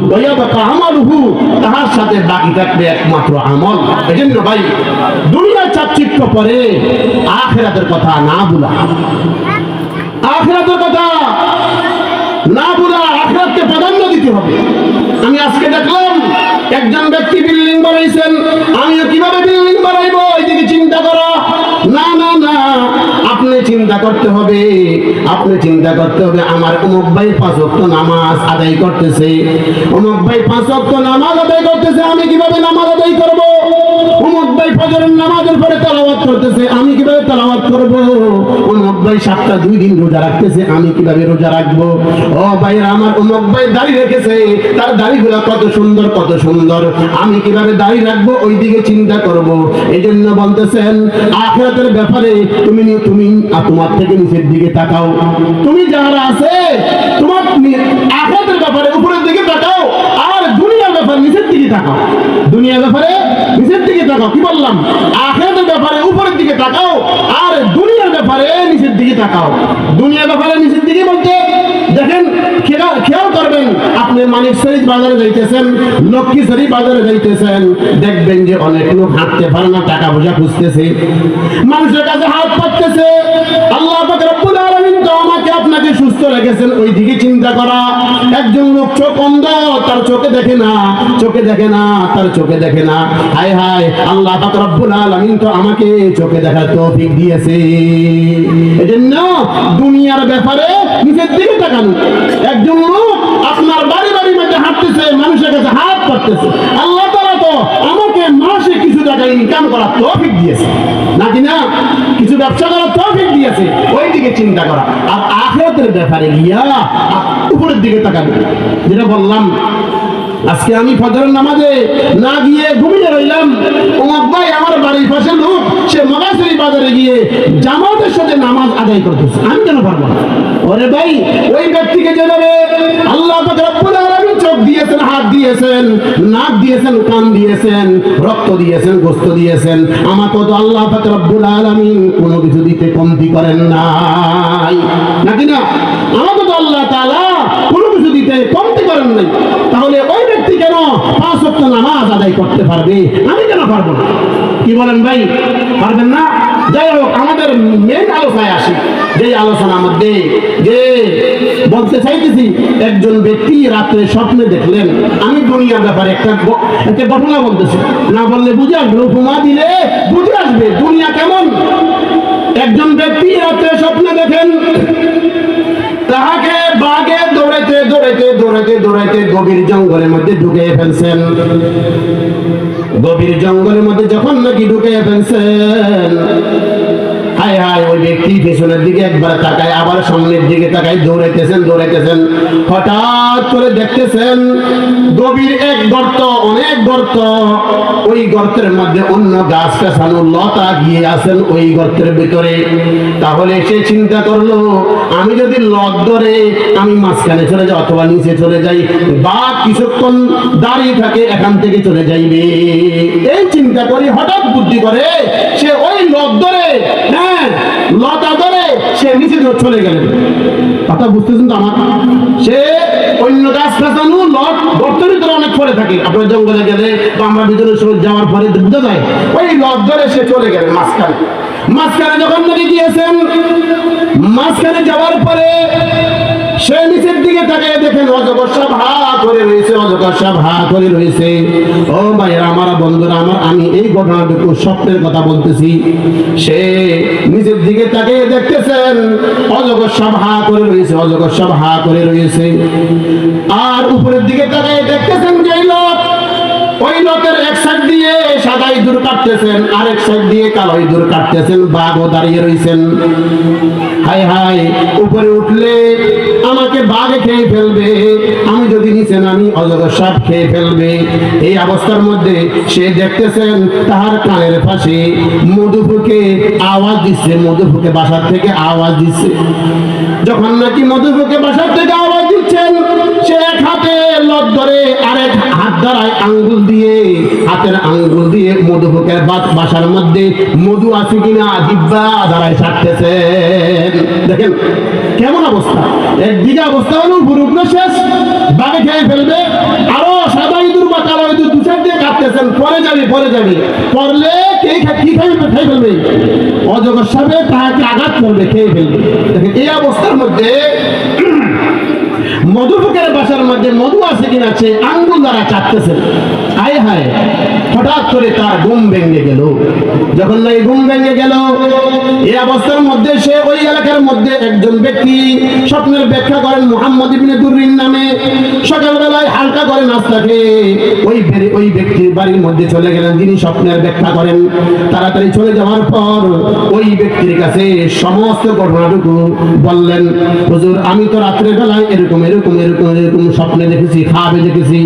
ওয়া ইয়াবকা আমালুহু, তাহার সাথে বাকি থাকবে একমাত্র আমল। এজন্য ভাই, দুনিয়ার চাকচিক্য পরে আখিরাতের কথা না ভুলা, আখিরাতের কথা না ভুলা, আখিরাতকে প্রাধান্য দিতে হবে। আমি আজকে দেখলাম একজন ব্যক্তি বিল্ডিং বানাইছেন, আমিও কিভাবে বিল্ডিং বানাইবো এইদিকে চিন্তা করা। না না না, আপনি চিন্তা করতে হবে, আপনি চিন্তা করতে হবে আমার অমুক ভাই 5 ওয়াক্ত নামাজ আদায় করতেছে, অমুক ভাই 5 ওয়াক্ত নামাজ আদায় করতেছে, আমি কিভাবে নামাজ আদায় করব? অমুক ভাই ফজরের নামাজের পরে তেলাওয়াত তেলাওয়াত করতেছে, আমি কিভাবে তেলাওয়াত করব? অমুক ভাই সপ্তাহ 2 দিন রোজা রাখতেছে, আমি কিভাবে রোজা রাখবো? ও ভাইরা আমার, অমুক ভাই দাড়ি রেখেছে, তার দাড়িগুলো কত সুন্দর কত সুন্দর, আমি কিভাবে দাড়ি রাখবো ওই দিকে চিন্তা করব। এই জন্য বলতেছেন আখিরাতের ব্যাপারে তুমি তোমার থেকে নিচের দিকে তাকাও। তুমি যারা আছে তোমার আখিরাতের ব্যাপারে উপরের দিকে তাকাও, আর দুনিয়ার ব্যাপারে নিচের দিকে তাকাও। দুনিয়ার ব্যাপারে নিচের দিকে তাকাও, কি বললাম? আখিরাতের ব্যাপারে উপরের দিকে তাকাও, আর দুনিয়ার ব্যাপারে নিচের দিকে তাকাও। দুনিয়ার ব্যাপারে নিচের দিকে বলতে দেখেন, খেয়াল করবেন, আপনি মানিকশরীফ বাজারে যাইতেছেন, লক্ষ্মীশরী বাজারে যাইতেছেন, দেখবেন যে অনেক লোক হাঁটতে পারে না, টাকা পয়সা খুঁজতেছে, মানুষের কাছে হাত পাততেছে। আল্লাহ পাক রব্বুল আলামিন তো আমাকে আপনাকে সুস্থ রেখেছেন, ওই দিকে চিন্তা করা। একজন লোক চোখ অন্ধ, তার চোখে দেখে না, চোখে দেখে না, তার চোখে দেখে না। হায় হায়, আল্লাহ পাক রব্বুল আলামিন তো আমাকে চোখে দেখার তৌফিক দিয়েছে। এজন্য দুনিয়ার ব্যাপারে নিচের দিকে তাকানো। একজন লোক আপনার বাড়ি বাড়ির মধ্যে হাঁটতেছে, মানুষের কাছে হাত পাততেছে, আল্লাহ তাআলা তো আমাকে মাসে কিছু টাকা ইনকাম করার তৌফিক দিয়েছে, নাকি না? কিছু ব্যবসা করার তৌফিক দিয়েছে, ওই দিকে চিন্তা করা। আর আখিরাতের ব্যাপারে গিয়া উপরের দিকে তাকানো। যেটা বললাম, আজকে আমি ফজরের নামাজে না গিয়ে ঘুমিয়ে রইলাম, অমুক ভাই আমার বাড়ির পাশে লোক, সে মগাশরী বাজারে গিয়ে জামাতের সাথে নামাজ আদায় করতেছে, আমি কেন পারবো না? ওরে ভাই, ওই ব্যক্তিকে যেভাবে আল্লাহ পাক রব্বুল আলামিন চোখ দিয়েছেন, হাত দিয়েছেন, নাক দিয়েছেন, কান দিয়েছেন, রক্ত দিয়েছেন, গোশত দিয়েছেন, আমাকে তো আল্লাহ পাক রব্বুল আলামিন কোনো কিছু দিতে কমতি করেন নাই, নাকি না? আমাকে তো আল্লাহ তাআলা কোনো কিছু দিতে কমতি করেন নাই। তাহলে ওই ব্যক্তি কেন 5 ওয়াক্ত নামাজ আদায় করতে পারবে, আমি কেন পারবো না? কি বলেন ভাই, পারবেন না? যাই হোক, আমাদের মেন আলোচনায় আসি। যে আলোচনার মধ্যে যে বলতে চাইতেছি, একজন ব্যক্তি রাত্রে স্বপ্নে দেখলেন, আমি দুনিয়ার ব্যাপারে একটা ঘটনা বলতেছি, না বললে বুঝে আসবে, উপমা দিলে বুঝে আসবে দুনিয়া কেমন। একজন ব্যক্তি রাত্রে স্বপ্নে দেখেন, তাহাকে বাঘে দৌড়াইতে দৌড়াইতে দৌড়াইতে দৌড়াইতে গভীর জঙ্গলের মধ্যে ঢুকিয়ে ফেলছেন। গভীর জঙ্গলের মধ্যে যখন নাকি ঢুকিয়ে ফেলছেন, হায় হায়, ওই ব্যক্তি পেছনের দিকে একবার তাকায়, আবার সামনের দিকে তাকায়, দৌড়াইতেছেন দৌড়াইতেছেন, হঠাৎ করে দেখতেছেন গভীর এক গর্ত, অনেক গর্ত, ওই গর্তের মধ্যে অন্য গাছ পেছানো লতা গিয়ে আছেন ওই গর্তের ভিতরে। তাহলে সে চিন্তা করলো, আমি যদি লত ধরে আমি মাঝখানে চলে যাই অথবা নিচে চলে যাই, বা কিছুক্ষণ দাঁড়িয়ে থাকে, এখান থেকে চলে যাইবে। এই চিন্তা করি হঠাৎ বুদ্ধি করে সে ওই লত ধরে, লতা ধরে সে নিচে চলে গেলেন। কথা বুঝতেছেন তো আমার? সে অন্য গাছ পেছানো লট গর্তের ভিতরে অনেক পরে থাকে, আপনার জঙ্গলে গেলে বা আমরা ভিতরে যাওয়ার পরে বুঝা যায়, ওই লট ধরে সে চলে গেলেন মাঝখানে। মাঝখানে যখন নদী দিয়েছেন, মাঝখানে যাওয়ার পরে সে নিচের দিকে তাকিয়ে দেখেন অজগর সাপ হা করে রয়েছে, অজগর সাপ হা করে রয়েছে। ও ভাইরা আমার, বন্ধুরা আমার, আমি এই ঘটনাটুকু স্বপ্নের কথা বলতেছি। সে নিচের দিকে তাকিয়ে দেখতেছেন অজগর সাপ হা করে রয়েছে, অজগর সাপ হা করে রয়েছে। আর উপরের দিকে তাকিয়ে দেখতেছেন যে লোক, ওই লোকের এক সাইড দিয়ে সাদা ইঁদুর কাটতেছেন, আরেক সাইড দিয়ে কালো ইঁদুর কাটতেছেন, বাঘও দাঁড়িয়ে রয়েছেন। হায় হায়, উপরে উঠলে আমাকে বাঘে খেয়ে ফেলবে, আমি যদি নিচে নামি অজগর সাপ খেয়ে ফেলবে। এই অবস্থার মধ্যে সে দেখতেছেন তাহার কানের পাশে মধুপুকে আওয়াজ দিচ্ছে, মধুপুকে বাসার থেকে আওয়াজ দিচ্ছে। যখন নাকি মধুপুকে বাসার থেকে আওয়াজ দিচ্ছেন, সে এক হাতে লত ধরে আরেক হাত দ্বারায় আঙ্গুল দিয়ে, হাতের আঙ্গুল দিয়ে মধুপুকের বাসার মধ্যে মধু আছে কিনা জিহ্বা দ্বারায় ছাড়তেছেন। দেখেন কেমন অবস্থা, একদিকে অবস্থা হলো পুরুষ শেষ, বাঘে খেয়ে ফেলবে, আরো সাদা ইঁদুর বা কালো ইঁদুর দু সাইড দিয়ে কাটতেছেন, পরে যাবে পরলে কে কি খেয়ে ফেলবে, অজগর সাপে তাহাকে আঘাত করবে, খেয়ে ফেলবে। দেখেন এই অবস্থার মধ্যে মধুপুকের বাসার মধ্যে মধু আছে কিনা আছে আঙ্গুল দ্বারা চাটতেছেন। হায় হায়, হঠাৎ করে তার ঘুম ভেঙে গেল। যখন না ঘুম ভেঙে গেল, এই অবস্থার মধ্যে সে ওই এলাকার মধ্যে একজন ব্যক্তি স্বপ্নের ব্যাখ্যা করেন মুহাম্মদ ইবনে দুররিন নামে। সকালবেলায় হালকা করে নাস্তা খেয়ে ওই ব্যক্তির বাড়ির মধ্যে চলে গেলেন যিনি স্বপ্নের ব্যাখ্যা করেন। তাড়াতাড়ি চলে যাওয়ার পর ওই ব্যক্তির কাছে সমস্ত ঘটনাটুকু বললেন, হুজুর আমি তো রাত্রের বেলায় এরকম এরকম এরকম এরকম স্বপ্নে দেখেছি, খাবে দেখেছি।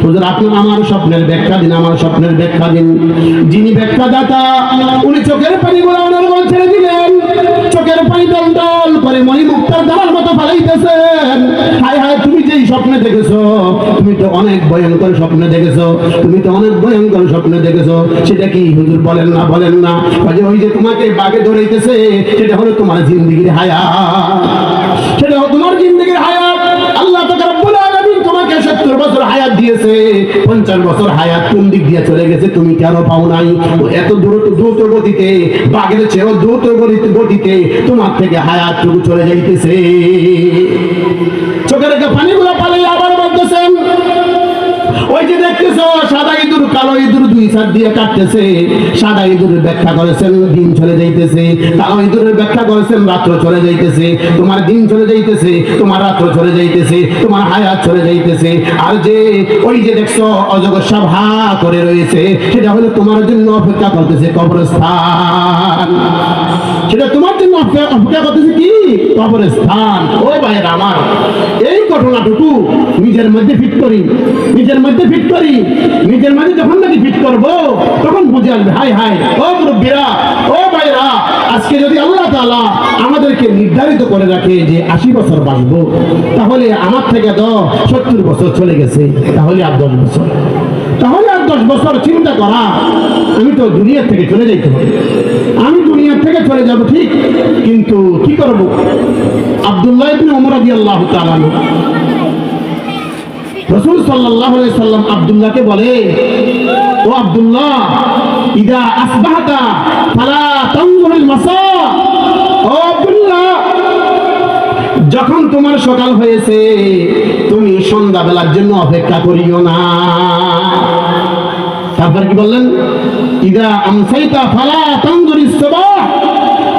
হুজুর আপনি আমার স্বপ্নের ব্যাখ্যা দিন, আমার স্বপ্নের ব্যাখ্যা দিন। যিনি ব্যাখ্যাদাতা উনি চোখের পানি গোলানোর ছেড়ে দিলেন। চোখের পানি দল দল করে মণিমুক্তার দামার মতো ফালাইতেছেন। হায় হায়, তুমি যেই স্বপ্নে দেখেছো, তুমি তো অনেক ভয়ঙ্কর স্বপ্নে দেখেছো, তুমি তো অনেক ভয়ঙ্কর স্বপ্নে দেখেছো। সেটা কি হুজুর? বলেন না বলেন না। ওই যে তোমাকে বাগে ধরাইতেছে, সেটা হলো তোমার জিন্দেগির হায়াত, সেটা হলো তোমার জিন্দেগির হায়াত। আল্লাহ তাআলা রব্বুল আলামিন তোমাকে 70 বছর হায়াত দিয়েছে, 50 বছর হায়াত কোন দিক দিয়ে চলে গেছে তুমি কেন পাও নাই? এত দ্রুত গতিতে, বাগের চেয়েও দ্রুত গতিতে তোমার থেকে হায়াত টুকু চলে যাইতেছে। চোখের পানিগুলো পালে আবার বলতেছেন, ওই যে দেখতেছো সাদা ইঁদুর কালো ইঁদুর দুই সাইড দিয়ে কাটতেছে। সাদা ইঁদুরের ব্যাখ্যা করেছেন দিন চলে যাইতেছে, কালো ইঁদুরের ব্যাখ্যা করেছেন রাত্র চলে যাইতেছে। তোমার দিন চলে যাইতেছে, তোমার রাত্র চলে যাইতেছে, তোমার হায়াত চলে যাইতেছে। আর যে ওই যে দেখছো অজগর হা করে রয়েছে, সেটা হলো তোমার জন্য অপেক্ষা করতেছে কবরস্থান। সেটা তোমার জন্য অপেক্ষা করতেছে কি? কবরস্থান। ও ভাইয়ের আমার, এই ঘটনাটুকু নিজের মধ্যে ফিট করি, নিজের মধ্যে ফিট করি। নিজের মধ্যে যখন নাকি ফিট করবো তখন বুঝে আসবে, হাই হাই ও মুরব্বীরা, ও ভাইরা, আজকে যদি আল্লাহ তাআলা আমাদেরকে নির্ধারিত করে রাখে যে 80 বছর বাঁচবো, তাহলে আমার থেকে তো 70 বছর চলে গেছে, তাহলে আর 10 বছর, তাহলে আর 10 বছর চিন্তা করা, আমি তো দুনিয়া থেকে চলে যাইতে হবে, আমি দুনিয়া থেকে চলে যাব ঠিক, কিন্তু কি করব? আব্দুল্লাহ ইবনে ওমর রাদিয়াল্লাহু তাআলা রাসূল সাল্লাল্লাহু আলাইহি সাল্লাম আব্দুল্লাহকে বলে, ও আব্দুল্লাহ, ইদা আসবাহতা ফালা তানজুরুল মাসা। ও আব্দুল্লাহ, যখন তোমার সকাল হয়েছে তুমি সন্ধ্যাবেলার জন্য অপেক্ষা করিও না। তারপর কি বললেন? ইদা আমসাইতা ফালা তানজুরিস সাবাহ।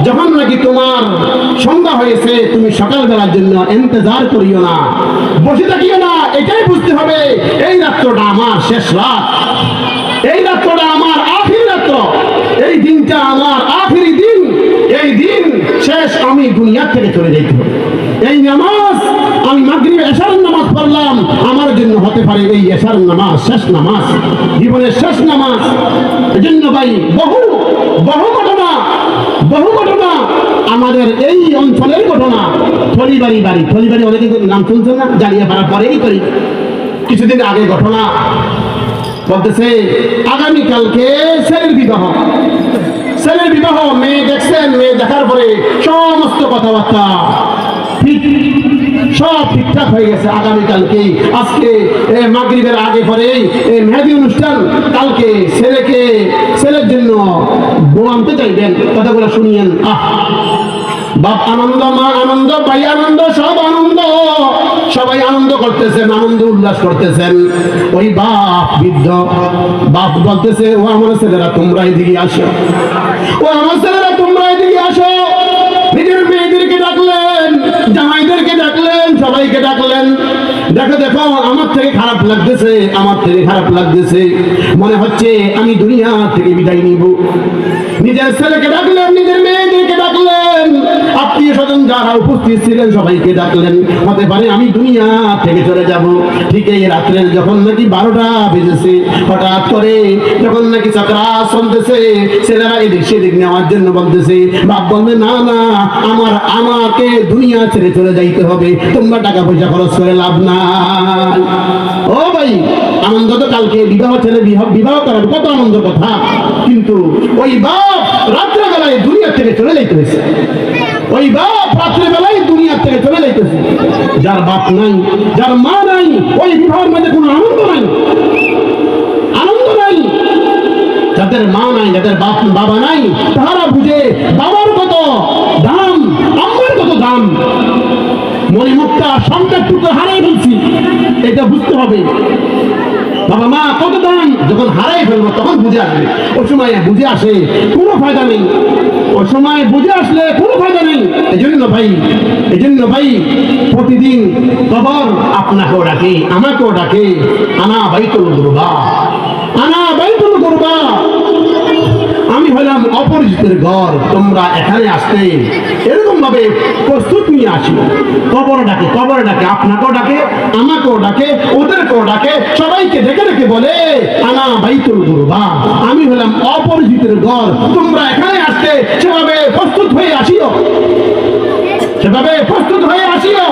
যখন নাকি তোমার সন্ধ্যা হয়েছে তুমি সকালবেলার জন্য ইন্তজার করিও না, বসে থাকিও না। এটাই বুঝতে হবে এই রাত্রটা আমার শেষ রাত, এই রাত্রটা আমার আখিরি রাত্র, এই দিনটা আমার আখিরি দিন, এই দিন শেষ, আমি দুনিয়া থেকে চলে যাইতে হবে। এই নামাজ আমি মাগরিব এশারের নামাজ পড়লাম, আমার জন্য হতে পারে এই এশারের নামাজ শেষ নামাজ, জীবনের শেষ নামাজ। এজন্য ভাই বহু ঘটনা আমাদের এই অঞ্চলের ঘটনা। থলিবাড়ি বাড়ি, থলিবাড়ি অনেকে নাম শুনছেন না? জালিয়াপাড়া পরেই তৈরি। কিছুদিন আগে ঘটনা বলতেছে আগামীকালকে ছেলের বিবাহ, ছেলের বিবাহ। মেয়ে দেখছেন, মেয়ে দেখার পরে সমস্ত কথাবার্তা ঠিক, সব ঠিকঠাক হয়ে গেছে। আগামীকালকে আজকে মাগরিবের আগে পরে মেহেদি অনুষ্ঠান, কালকে ছেলের জন্য বউ আনতে চাইবেন, কথাগুলো শুনিয়েন। বাপ আনন্দ, মা আনন্দ, ভাই আনন্দ, সব আনন্দ, সবাই আনন্দ করতেছেন, আনন্দ উল্লাস করতেছেন। ওই বাপ বৃদ্ধ বাপ বলতেছে, ও আমার ছেলেরা তোমরা এদিকে আসো, ও আমার ছেলেরা তোমরা এদিকে আসো। নিজের মেয়েদেরকে ডাকলেন, জামাইদেরকে ডাকলেন, সবাইকে ডাকলেন। দেখো দেখো, আমার থেকে খারাপ লাগতেছে, আমার থেকে খারাপ লাগতেছে, মনে হচ্ছে আমি দুনিয়া থেকে বিদায় নিব। নিজের ছেলেকে ডাকলেন, নিজের মেয়েদেরকে ডাকলেন, আত্মীয় স্বজন যারা উপস্থিত ছিলেন সবাইকে ডাকলেন, হতে পারে আমি দুনিয়া থেকে চলে যাব। ঠিক এই রাত্রের যখন নাকি 12টা বেজেছে, হঠাৎ করে যখন নাকি চাকরা চলতেছে, ছেলেরা এদিক সেদিক নেওয়ার জন্য বলতেছে, বাপ বলবে না না, আমাকে দুনিয়া ছেড়ে চলে যাইতে হবে, তোমরা টাকা পয়সা খরচ করে লাভ নাই। ও ভাই, আনন্দ তো কালকে বিবাহ, ছেলে বিবাহ করার কত আনন্দ কথা, কিন্তু ওই বাপ রাত্রেবেলায় দুনিয়া থেকে চলে যাইতে হয়েছে, ওই বাপ রাত্রেবেলায় দুনিয়া থেকে চলে যাইতেছে। যার বাপ নাই, যার মা নাই, ওই বিবাহের মধ্যে কোনো আনন্দ নাই, আনন্দ নাই। যাদের মা নাই, যাদের বাবা নাই, তারা বুঝে বাবার কত দাম, আম্মার কত দাম। মণিমুক্তা সন্তানটুকু হারিয়ে ফেলছে, এটা বুঝতে হবে। বাবা মা কত দাম, যখন হারাই ফেলবো তখন বুঝে আসবে। ওই সময় বুঝে আসে কোনো ফায়দা নেই, ওই সময় বুঝে আসলে কোনো ফায়দা নেই। এজন্য ভাই প্রতিদিন কবর আপনাকেও ডাকে, আমাকেও ডাকে, আনা বাইতুল গুরবা, আনা বাইতুল গুরবা। আমি হলাম অপরিচিতের ঘর, তোমরা এখানে আসতে এরকম ভাবে প্রস্তুত নিয়ে আসিও। কবর ডাকে, কবর ডাকে, আপনাকেও ডাকে, আমাকেও ডাকে, ওদেরকেও ডাকে, সবাইকে ডেকে ডেকে বলে আনা বাইতুল গুরবা, আমি হলাম অপরিচিতের ঘর, তোমরা এখানে আসতে সেভাবে প্রস্তুত হয়ে আসিও, সেভাবে প্রস্তুত হয়ে আসিও।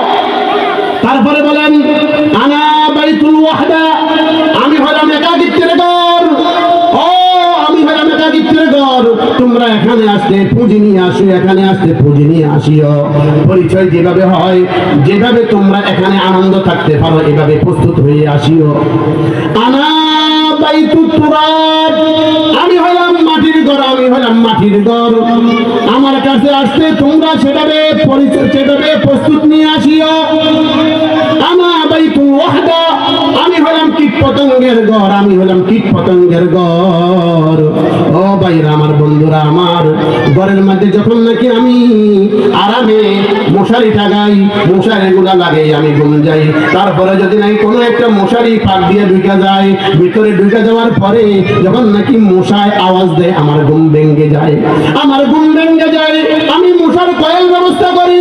তারপরে বলেন আনা বাইতুল ওয়াহদা, আমি হলাম একাকিত্বের ঘর, তোমরা এখানে আসতে পুঁজি নিয়ে আসো, এখানে আসতে পুঁজি নিয়ে আসিও। পরিচয় যেভাবে হয়, যেভাবে তোমরা এখানে আনন্দ থাকতে পারো, এভাবে প্রস্তুত হয়ে আসিও। আনা বাইতুত তুরাব, আমি হলাম মাটির ঘর, আমি হলাম মাটির ঘর, আমার কাছে আসতে তোমরা সেভাবে পরিচয়, সেভাবে প্রস্তুত নিয়ে আসিও। আনা বাইতুল ওয়াহদা, আমি হলাম কীট পতঙ্গের ঘর, আমি হলাম কীট পতঙ্গের ঘর। ও ভাইরা আমার, বন্ধুরা আমার, ঘরের মধ্যে যখন নাকি আমি আরামে মশারি টাঙাই, মশারি গুলা লাগে, আমি ঘুম যাই, তারপরে যদি নাকি কোনো একটা মশারি পাক দিয়ে ঢুকে যায়, ভিতরে ঢুকে যাওয়ার পরে যখন নাকি মশায় আওয়াজ দেয়, আমার ঘুম ভেঙে যায়, আমার ঘুম ভেঙে যায়। আমি মশার কয়েল ব্যবস্থা করি,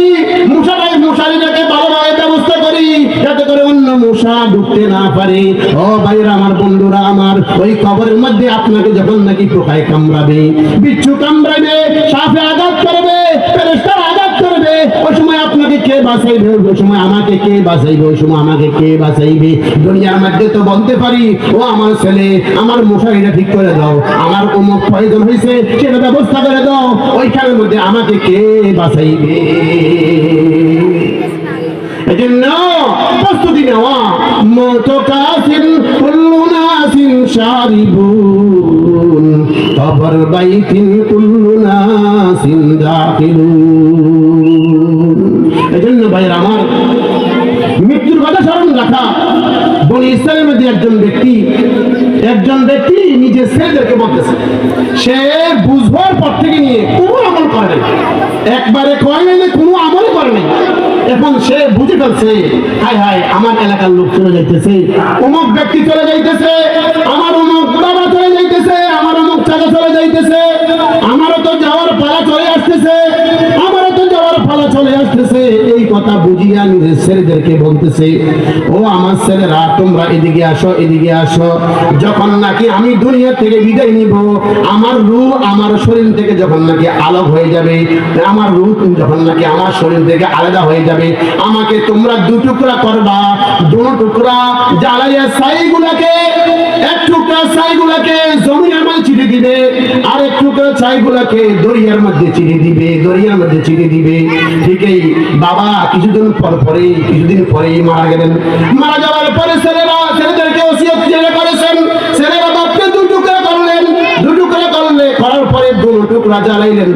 মশারিটাকে ভালোভাবে ব্যবস্থা করি যাতে করে অন্য মশা ঢুকতে না পারে। ও ভাইরা আমার, বন্ধুরা আমার, ওই কবরের মধ্যে আপনাকে যখন নাকি পোকায় কামড়াবে, বিচ্ছু কামড়াবে, সাপে আঘাত করবে, ফেরেশতা আঘাত করবে, ওই সময় আপনাকে কে বাঁচাইবে? ওই সময় আমাকে কে বাঁচাইবে? ওই সময় আমাকে কে বাঁচাইবে? দুনিয়ার মধ্যে তো বলতে পারি, ও আমার ছেলে, আমার মশারিটা ঠিক করে দাও, আমার অমুক প্রয়োজন হয়েছে সেটা ব্যবস্থা করে দাও, ওইখানের মধ্যে আমাকে কে বাঁচাইবে? এজন্য প্রস্তুতি নেওয়া। মুতাকাসিন কুল্লু নাসিন শারিবুন, কবর বাইতিন কুল্লু নাসিন দাখিলুন। এজন্য ভাইরা আমার, মৃত্যুর কথা স্মরণ রাখা। বনি ইসরাইলের মধ্যে একজন ব্যক্তি নিজের ছেলেদেরকে বলতেছে, সে বুঝবার পর থেকে নিয়ে কোনো আমল করে নাই, একবারে কয় নাই, কোনো আমল করে নাই। এখন সে বুঝে ফেলছে, হায় হায় আমার এলাকার লোক চলে যাইতেছে, অমুক ব্যক্তি চলে যাইতেছে, আমার অমুক বাবা চলে যাইতেছে, আমার অমুক চাচা চলে যাইতেছে, আমারও তো যাওয়ার পালা চলে আসতেছে, আমারও তো যাওয়ার পালা চলে আসতেছে। এই কথা বুঝিয়া নিজের ছেলেদেরকে বলতেছে, ও আমার ছেলেরা, তোমরা এদিকে আসো, এদিকে আসো। যখন নাকি আমি দুনিয়া থেকে বিদায় নিব, আমার রূহ আমার শরীর থেকে যখন নাকি আলাদা হয়ে যাবে, আমার রূহ যখন নাকি আমার শরীর থেকে আলাদা হয়ে যাবে, আমাকে তোমরা দু টুকরা করবা, দু টুকরা জ্বালাইয়া ছাইগুলাকে, এক টুকরা ছাইগুলাকে জমিনের মধ্যে ছিটিয়ে দিবে, আর এক টুকরা ছাইগুলাকে দরিয়ার মধ্যে ছিটিয়ে দিবে, দরিয়ার মধ্যে ছিটিয়ে দিবে। ঠিকই বাবা কিছুদিন পরেই মারা গেলেন। মারা যাওয়ার পরে ছেলেদেরকে ওসিয়ত করেছেন, ছেলেরা বাপকে দু টুকরা করলেন, দু টুকরা করার পরে দু টুকরা জ্বালাইলেন।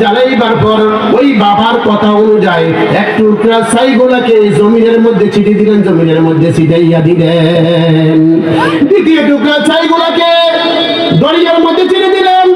জ্বালাইবার পর ওই বাবার কথা অনুযায়ী এক টুকরা ছাইগুলাকে জমিনের মধ্যে ছিটিয়ে দিলেন, জমিনের মধ্যে ছিটাইয়া দিলেন। দ্বিতীয় টুকরা ছাইগুলাকে দরিয়ার মধ্যে ছিটিয়ে দিলেন।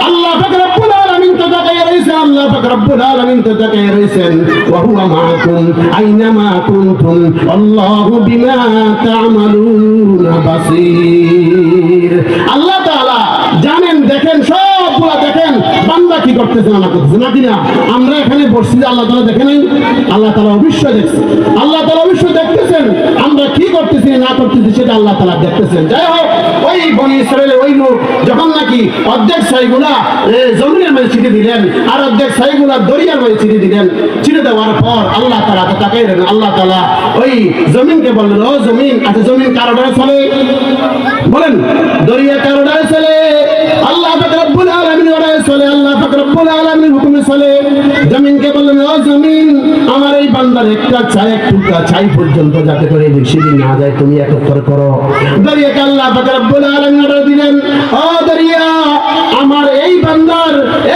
আল্লাহ পাক রব্বুল আলামিন তো তাকায় রয়েছেন, আল্লাহ পাক রব্বুল আলামিন তো তাকায় রয়েছেন, ওয়া হুয়া মাআকুম আইনামা কুনতুম আল্লাহু বিমা তা'মালুনা বাসীর। আল্লাহ তাআলা জানেন, দেখেন, সবগুলা দেখেন বান্দা কি করতেছে না করতেছে, নাকি না? আমরা এখানে বসছি, আল্লাহ তাআলা দেখে নাই? আল্লাহ তাআলা অবশ্যই দেখছেন, আল্লাহ তাআলা অবশ্যই দেখতেছেন। আমরা কি করতেছি না করতেছি সেটা আল্লাহ তাআলা দেখতেছেন। যাই হোক, ওই বনি ইসরায়েলের ওই লোক যখন নাকি অর্ধেক ছাইগুলা জমিনের মধ্যে ছিটিয়ে দিলেন, আর অর্ধেক ছাইগুলা দরিয়ার মধ্যে ছিটিয়ে দিলেন, ছিটিয়ে দেওয়ার পর আল্লাহ তাআলা তো তাকাইলেন, আল্লাহ তাআলা ওই জমিনকে বললেন, ও জমিন, আচ্ছা জমিন কার অর্ডারে চলে? বলেন, দরিয়া কার অর্ডারে চলে? আল্লাহ পাক রব্বুল আলামিন অর্ডারে চলে, আল্লাহ পাক রব্বুল আলামিন হুকুমে চলে। জমিনকে বললেন, ও জমিন, আমার এই বান্দার একটা ছাই, এক টুকরা ছাই পর্যন্ত যাতে করে বেশিদিন না যায় তুমি একত্র করো। দরিয়াকে আল্লাহ পাক রব্বুল আলামিন অর্ডার দিলেন, ও দরিয়া, আমার এই বান্দার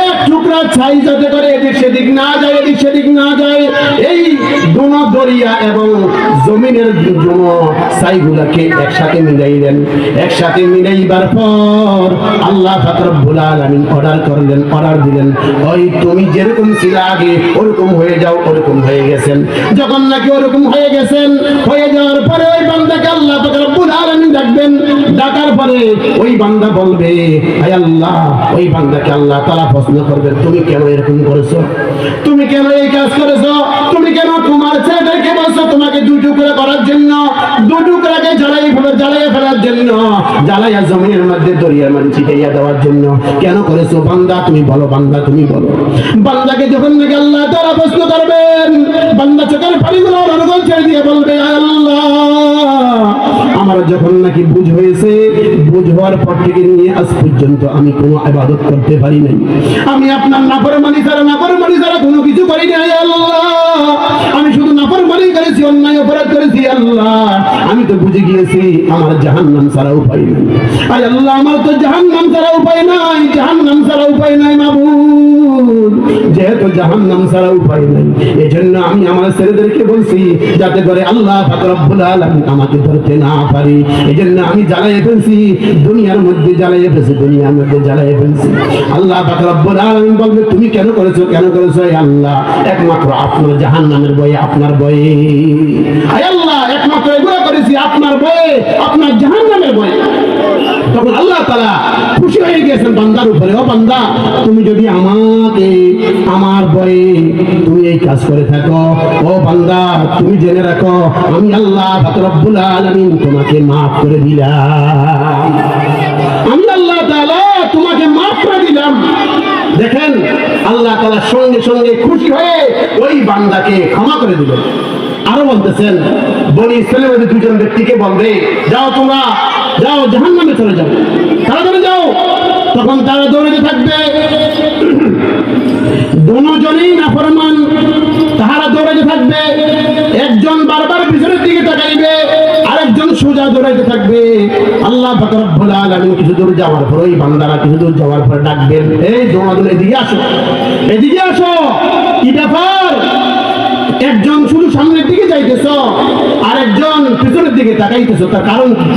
এক টুকরা ছাই যাতে করে এদিক সেদিক না যায়, এদিক সেদিক না যায়, এই দরিয়া এবং জমিনের ছাইগুলাকে একসাথে মিলাইলেন। একসাথে মিলাইবার পর আল্লাহ পাক রব্বুল আলামিন অর্ডার দিলেন, ওই তুমি যেরকম ছিল আগে ওরকম হয়ে যাও। ওরকম হয়ে গেছেন। যখন নাকি ওরকম হয়ে গেছেন, হয়ে যাওয়ার পরে ওই বান্দাকে আল্লাহ পাক রব্বুল আলামিন ডাকবেন। ডাকার পরে ওই বান্দা বলবে, হে আল্লাহ, ওই বান্দাকে আল্লাহ তাআলা প্রশ্ন করবেন, তুমি কেন এরকম করেছো? তুমি কেন এই কাজ করেছো? তুমি কেন তোমার ছেলেদেরকে বলছো তোমাকে দুই টুকরা করার জন্য, দুই টুকরাকে জ্বালাইয়া ফেলার জন্য, জ্বালাইয়া জমিনের মধ্যে দরিয়ার মধ্যে ছিটাইয়া দেওয়ার জন্য কেন করেছো? বান্দা তুমি বলো, বান্দা তুমি বলো। বান্দাকে যখন নাকি আল্লাহ তাআলা প্রশ্ন করবেন, বান্দা চোখের পানিগুলো নরগল ছেড়ে দিয়ে বলবে, আল্লাহ, আমার যখন নাকি বুঝ হয়েছে, বুঝ হওয়ার পর থেকে নিয়ে আজ পর্যন্ত আমি কোনো ইবাদত করতে পারি নাই। আমি আপনার নাফরমানি ছাড়া কোনো কিছু করি নাই আল্লাহ। আমি শুধু নাফরমানি করেছি, অন্যায় অপরাধ করেছি আল্লাহ। আমি তো বুঝে গিয়েছি আমার জাহান্নাম ছাড়া উপায় নাই। আয় আল্লাহ, আমার তো জাহান্নাম ছাড়া উপায় নাই, জাহান্নাম ছাড়া উপায় নাই মাবুদ। যেহেতু জাহান্নাম ছাড়া উপায় নাই, এজন্য আমি আমার ছেলেদেরকে বলছি যাতে করে আল্লাহ পাক রব্বুল আলামিন আমাকে ধরতে না পারে। এজন্য আমি জ্বালাইয়ে ফেলছি, দুনিয়ার মধ্যে জ্বালাইয়ে ফেলছি, দুনিয়ার মধ্যে জ্বালাইয়ে ফেলছি। আল্লাহ পাক রব্বুল আলামিন বলবে, তুমি কেন করেছো, কেন করেছো? আল্লাহ, একমাত্র আপনার জাহান্নামের ভয়ে, আপনার ভয়ে। আয় আল্লাহ, একমাত্র এগুলো করেছি আপনার ভয়ে, আপনার জাহান্নামের ভয়ে। তখন আল্লাহ তাআলা খুশি হয়ে গেছেন বান্দার উপরে। ও বান্দা, তুমি যদি আমাকে আমার ভয়ে তুমি এই কাজ করে থাকো, ও বান্দা তুমি জেনে রাখো, আমি আল্লাহ পাক রব্বুল আলামিন তোমাকে মাফ করে দিলাম। আমি আল্লাহ তাআলা তোমাকে মাফ করে দিলাম। দেখেন, আল্লাহ তাআলা সঙ্গে সঙ্গে খুশি হয়ে ওই বান্দাকে ক্ষমা করে দিলেন। আরো বলতেছেন, বনি ইসরাইলের মধ্যে দুজন ব্যক্তিকে বলবে, যাও তোমরা, যাও জাহান্নামে চলে যাও, তাড়াতাড়ি যাও। তখন তারা দৌড়াতে থাকবে। দুজনেই নাফরমান, তাহারা দৌড়াতে থাকবে। একজন বারবার পিছনের দিকে তাকাইবে, আরেকজন সোজা দৌড়াইতে থাকবে। আল্লাহ পাক রব্বুল আলামিন কিছু দূর যাওয়ার পর ওই বান্দারা কিছু দূর যাওয়ার পর ডাকবেন, এই দৌড়াদৌড়ি, এদিকে আসো, এদিকে আসো। কি ব্যাপার? একজন শুধু সামনের দিকে যাইতেছ, আরেকজন পিছনের দিকে তাকাইতেছ, তার কারণ কি?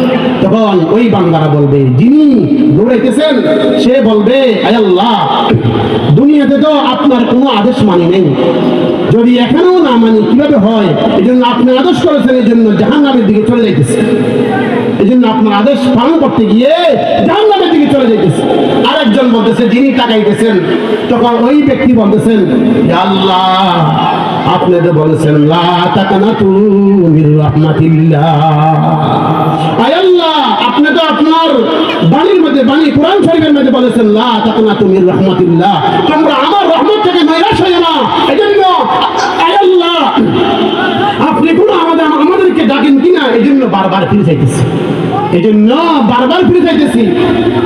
তখন ওই বান্দারা বলবে, যিনি দৌড়াইতেছেন সে বলবে, আয় আল্লাহ, দুনিয়াতে তো আপনার কোনো আদেশ মানি নেই, যদি এখানেও না মানি কিভাবে হয়? এই জন্য আপনি আদেশ করেছেন, এই জন্য জাহান্নামের দিকে চলে যাইতেছে। এই জন্য আপনার আদেশ পালন করতে গিয়ে জাহান্নামের দিকে চলে যাইতেছে। আরেকজন বলতেছে, যিনি তাকাইতেছেন, তখন ওই ব্যক্তি বলতেছেন, আল্লাহ, আপনি তো বলেছেন লা তাকনাতু মির রাহমাতিল্লাহ। আয় আল্লাহ, আপনি তো আপনার বাণীর মধ্যে, বাণী কোরআন শরীফের মধ্যে বলেছেন লা তাকনাতু মির রাহমাতিল্লাহ, তোমরা আমার রহমত থেকে নৈরাশ হয়ো না। এজন্য আয় আল্লাহ, আপনি কোনো আমাদেরকে ডাকেন কিনা, এজন্য বারবার ফিরে যাইতেছি, এজন্য বারবার ফিরে যাইতেছি।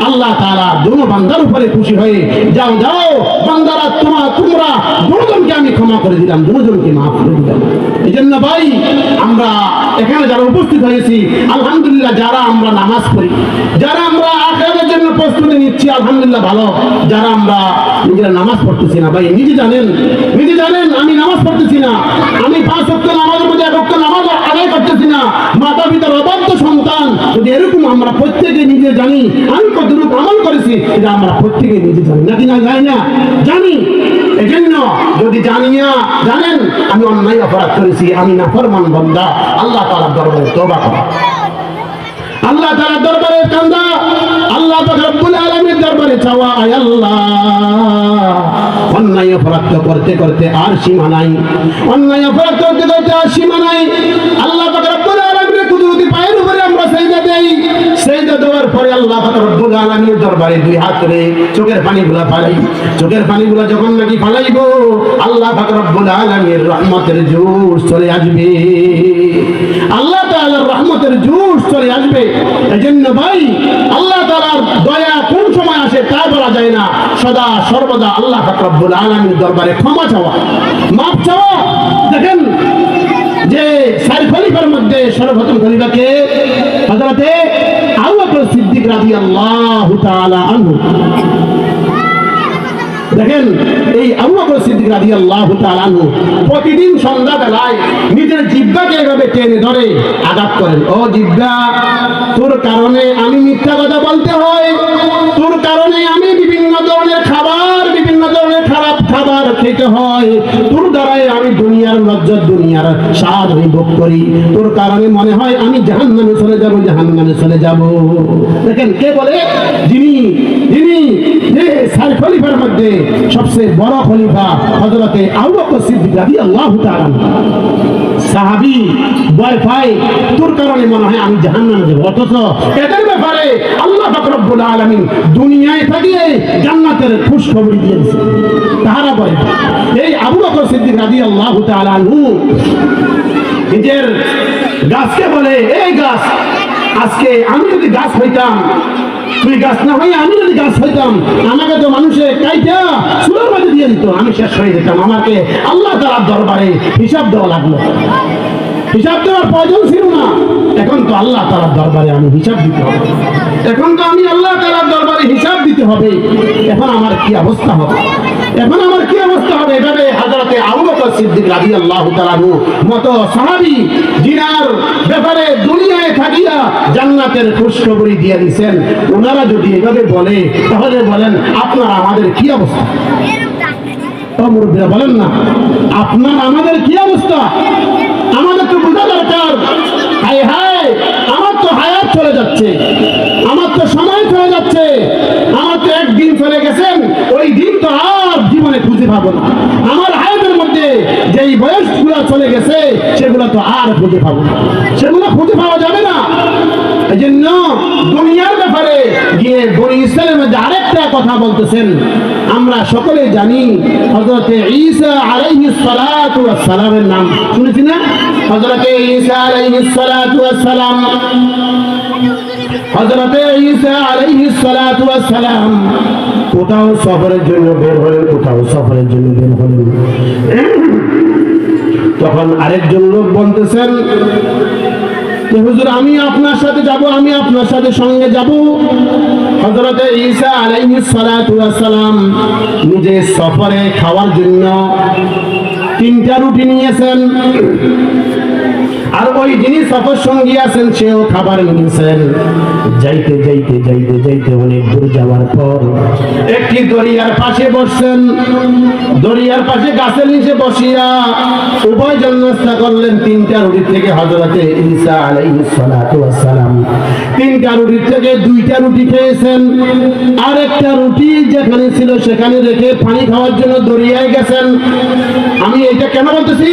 আল্লাহ তাআলা দুনো বান্দার উপরে খুশি হয়ে, যাও যাও বান্দারা, তোমরা দুজনকে আমি ক্ষমা করে দিলাম, দুজনকে মাফ করে দিলাম। এজন্য ভাই, আমরা এখানে যারা উপস্থিত হয়েছি, আলহামদুলিল্লাহ, যারা আমরা নামাজ পড়ি, যারা আমরা আখিরাতের জন্য প্রস্তুতি নিচ্ছি, আলহামদুলিল্লাহ ভালো। যারা আমরা নিজেরা নামাজ পড়তেছি না, ভাই নিজে জানেন আমি নামাজ পড়তেছি না, আমি 5 ওয়াক্ত নামাজের মধ্যে 1 ওয়াক্ত নামাজ আদায় করতেছি না, মাতা পিতার অবাধ্য সন্তান। যদি এরকম আমরা প্রত্যেকে নিজে জানি, আমি কতটুকু আমল করেছি, এটা আমরা প্রত্যেকে নিজে জানি, নাকি না জানি না? জানি। এজন্য যদি জানেন আমি অন্যায় অপরাধ করেছি, আমি নাফরমান বান্দা, আল্লাহ তাআলার দরবারে তওবা করো, আল্লাহ তাআলার দরবারে কান্দা, আল্লাহ পাক রব্বুল আলামিনের দরবারে চাওয়া। আয় আল্লাহ, অন্যায় অপরাধ করতে করতে আর সীমা নাই, অন্যায় অপরাধ করতে করতে আর সীমা নাই। আল্লাহ পাক রব্বুল আলামিনের কুদরতি পায়ের উপরে আমরা সিজদা দেই। সিজদা দেওয়ার পরে আল্লাহ পাক রব্বুল আলামিনের দরবারে দুই হাত ধরে চোখের পানিগুলা ফালাই। চোখের পানিগুলা যখন নাকি ফালাইবো, আল্লাহ পাক রব্বুল আলামিনের রহমতের জোশ চলে আসবে, আল্লাহ তাআলার রহমতের জোশ চলে আসবে। এজন্য ভাই, আল্লাহ তাআলার দয়া কোন সময় আসে তা বলা যায় না। সদা সর্বদা আল্লাহ পাক রব্বুল আলামিনের দরবারে ক্ষমা চাওয়া, মাফ চাওয়া। দেখেন যে 4 খলিফার মধ্যে সর্বপ্রথম খলিফাকে হযরতে আবু বকর সিদ্দিক রাদিয়াল্লাহু তাআলা আনহু। দেখেন এই আবু বকর সিদ্দিক রাদিয়াল্লাহু তাআলা আনহু প্রতিদিন সন্ধ্যাবেলায় নিজের জিহ্বাকে এভাবে টেনে ধরে আঘাত করেন। ও জিহ্বা, তোর কারণে আমি মিথ্যা কথা বলতে হয়, তোর কারণে আমি বিভিন্ন ধরনের খাবার, বিভিন্ন ধরনের খারাপ খাবার খেতে হয়, তোর দ্বারাই আমি দুনিয়ার লজ্জা, দুনিয়ার স্বাদ আমি ভোগ করি, তোর কারণে মনে হয় আমি জাহান্নামে চলে যাব, জাহান্নামে চলে যাব। দেখেন কে বলে? যিনি যিনি যে চার খলিফার মধ্যে সবচেয়ে বড় খলিফা হযরতে আবু বকর সিদ্দিক রাদিয়াল্লাহু তাআলা। সাহাবী ভয় পায়, তোর কারণে মনে হয় আমি জাহান্নামে যাব, অথচ এদের ব্যাপারে আল্লাহ পাক রব্বুল আলামিন দুনিয়ায় থাকিয়ে জান্নাতের খুশখবরি দিয়েছে। তাহারা বলে এই আবু বকর সিদ্দিক রাদিয়াল্লাহু তাআলা আনহু নিজের গাছকে বলে, এই গাছ, আজকে আমি যদি গাছ হইতাম, তুই গাছ না হয়ে আমি যদি গাছ হইতাম, আমাকে তো মানুষে কাইটা চুলোর মাঝে দিয়ে দিত, আমি শেষ হয়ে যেতাম, আমাকে আল্লাহ তাআলার দরবারে হিসাব দেওয়া লাগলো। হিসাব দেওয়ার প্রয়োজন ছিল না, এখন তো আল্লাহ তাআলার দরবারে আমি হিসাব দিতে হবে, এখন তো আমি আল্লাহ তাআলার দরবারে হিসাব দিতে হবে, এখন আমার কি অবস্থা হবে, এখন আমার কি অবস্থা হবে। এভাবে হযরতে আবু বকর সিদ্দিক রাদিয়াল্লাহু তাআলা মতো সাহাবী জিনার ব্যাপারে দুনিয়ায় থাকিয়া জান্নাতের খুশখবরি দিয়ে দিয়েছেন, ওনারা যদি এভাবে বলে তাহলে বলেন আপনার আমাদের কি অবস্থা? মুরব্বিরা বলেন না, আপনার আমাদের কি অবস্থা? আমাদের তো বোঝা দরকার, হায় হায় আমার তো হায়াত চলে যাচ্ছে, আমার তো সময় চলে যাচ্ছে, আমার তো একদিন চলে গেছেন, ওই দিন তো আর জীবনে খুঁজে পাবো না, আমার হায়াতের মধ্যে যেই বয়সগুলো চলে গেছে সেগুলো তো আর খুঁজে পাবো না, সেগুলো খুঁজে পাওয়া যাবে না। এই জন্য দুনিয়ার ব্যাপারে গিয়ে বনি ইসরাইলের মধ্যে আরেকটা কথা বলতেছেন, আমরা সকলে জানি হযরতে ঈসা আলাইহিস সালাতু ওয়াস সালামের নাম শুনেছি না? হযরতে ঈসা আলাইহিস সালাতু ওয়াস সালাম, হযরতে ঈসা আলাইহিস সালাতু ওয়াস সালাম কোথাও সফরের জন্য বের হলেন, কোথাও সফরের জন্য বের হলেন। তখন আরেকজন লোক বলতেছেন, হুজুর আমি আপনার সাথে যাব, আমি আপনার সাথে সঙ্গে যাব। হযরতে ঈসা আলাইহিস সালাতু ওয়াস সালাম নিজে সফরে খাওয়ার জন্য 3টা রুটি নিয়েছেন, আর ওই যিনি সফর সঙ্গী আছেন সেও খাবার নিয়েছেন। যাইতে যাইতে যাইতে যাইতে অনেক দূর যাওয়ার পর একটি দরিয়ার পাশে বসছেন, দরিয়ার পাশে গাছের নিচে বসিয়া উভয়জন নাস্তা করলেন 3টা রুটি থেকে। হযরতে ঈসা আলাইহিস সালাতু ওয়াস সালাম 3টা রুটি থেকে 2টা রুটি খেয়েছেন, আর একটা রুটি যেখানে ছিল সেখানে রেখে পানি খাওয়ার জন্য দরিয়ায় গেছেন। আমি এটা কেন বলতেছি,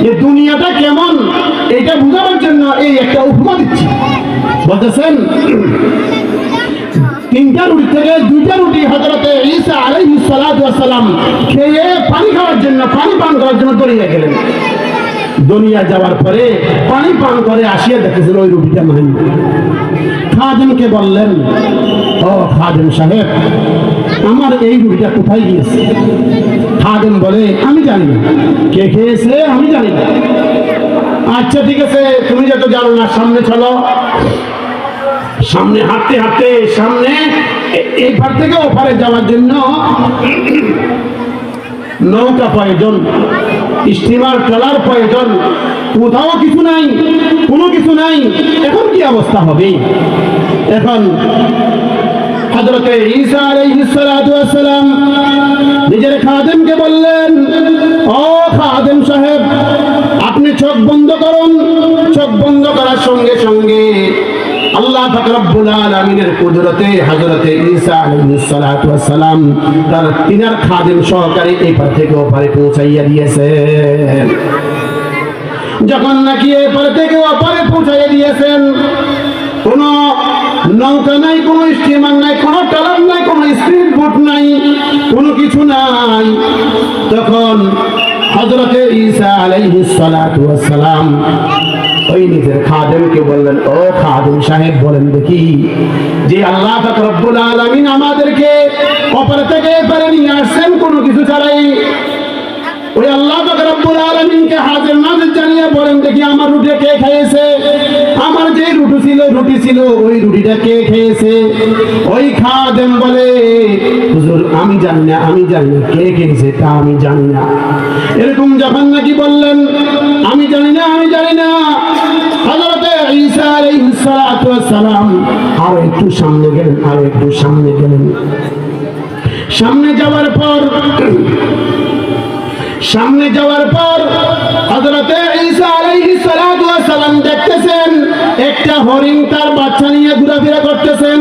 যে দুনিয়াটা কেমন এটা বুঝানোর জন্য এই একটা উপমা দিচ্ছি। বলতেছেন 3টা রুটি থেকে 2টা রুটি হযরতে ঈসা আলাইহিস সালাতু ওয়াস সালাম খেয়ে পানি খাওয়ার জন্য, পানি পান করার জন্য দরিয়া গেলেন। দরিয়া যাওয়ার পরে পানি পান করে আসিয়া দেখেছেন ওই রুটিটা নাই। খাদেমকে বললেন, ও খাদেম সাহেব, আমার এই রুটিটা কোথায় গিয়েছে? খাদেম বলে, আমি জানি না, কে খেয়েছে আমি জানি না। আচ্ছা ঠিক আছে, তুমি যত জানো না সামনে চলো। সামনে হাঁটতে হাঁটতে সামনে এইপার থেকে ওপারে যাওয়ার জন্য নৌকা প্রয়োজন, স্টিমার ট্রলার প্রয়োজন, কোথাও কিছু নাই, কোনো কিছু নাই। এখন কি অবস্থা হবে? এখন হযরতে ঈসা আলাইহিস সালাতু ওয়াস সালাম নিজের খাদেমকে বললেন, ও খাদেম সাহেব, আপনি চোখ বন্ধ করুন। চোখ বন্ধ করার সঙ্গে সঙ্গে আল্লাহ পাক রব্বুল আলামিনের কুদরতে হযরতে ঈসা আলাইহিস সালাতু ওয়াস সালাম তার তিনার খাদেম সহকারে এই পার থেকে ওপারে পৌঁছাইয়া দিয়েছেন। যখন নাকি এই পার থেকে ওপারে পৌঁছাইয়া দিয়েছেন, কোনো নৌকা নাই, কোনো স্টিমার নাই, কোনো ট্রলার নাই, কোনো স্পিড বোট নাই, কোনো কিছু নাই। তখন হযরতে ঈসা আলাইহিস সালাতু ওয়াস সালাম ওই নিজের খাদেমকে বললেন, ও খাদেম সাহেব, বলেন দেখি, যে আল্লাহ পাক রব্বুল আলামিন আমাদেরকে ওপার থেকে এপারে নিয়ে আসছেন কোনো কিছু ছাড়াই, ওই আল্লাহ পাক রব্বুল আলামিনকে হাজির নাজির জানিয়ে বলেন দেখি, আমার রুটি কে খেয়েছে? আমার যে রুটি ছিল রুটি ছিল ওই রুটিটা কে খেয়েছে? ওই খাদেম বলে, হুজুর আমি জানি না, আমি জানি না কে খেয়েছে, তা আমি জানি না। এরকম যখন নাকি বললেন আমি জানি না, আমি জানি না, হযরত ঈসা আলাইহিস সালাতু ওয়াস সালাম আর একটু সামনে গেলেন, আর একটু সামনে গেলেন। সামনে যাওয়ার পর হযরত ঈসা আলাইহিস সালাতু ওয়াস সালাম দেখতেছেন একটা হরিণ তার বাচ্চা নিয়ে ঘোরাফেরা করতেছেন।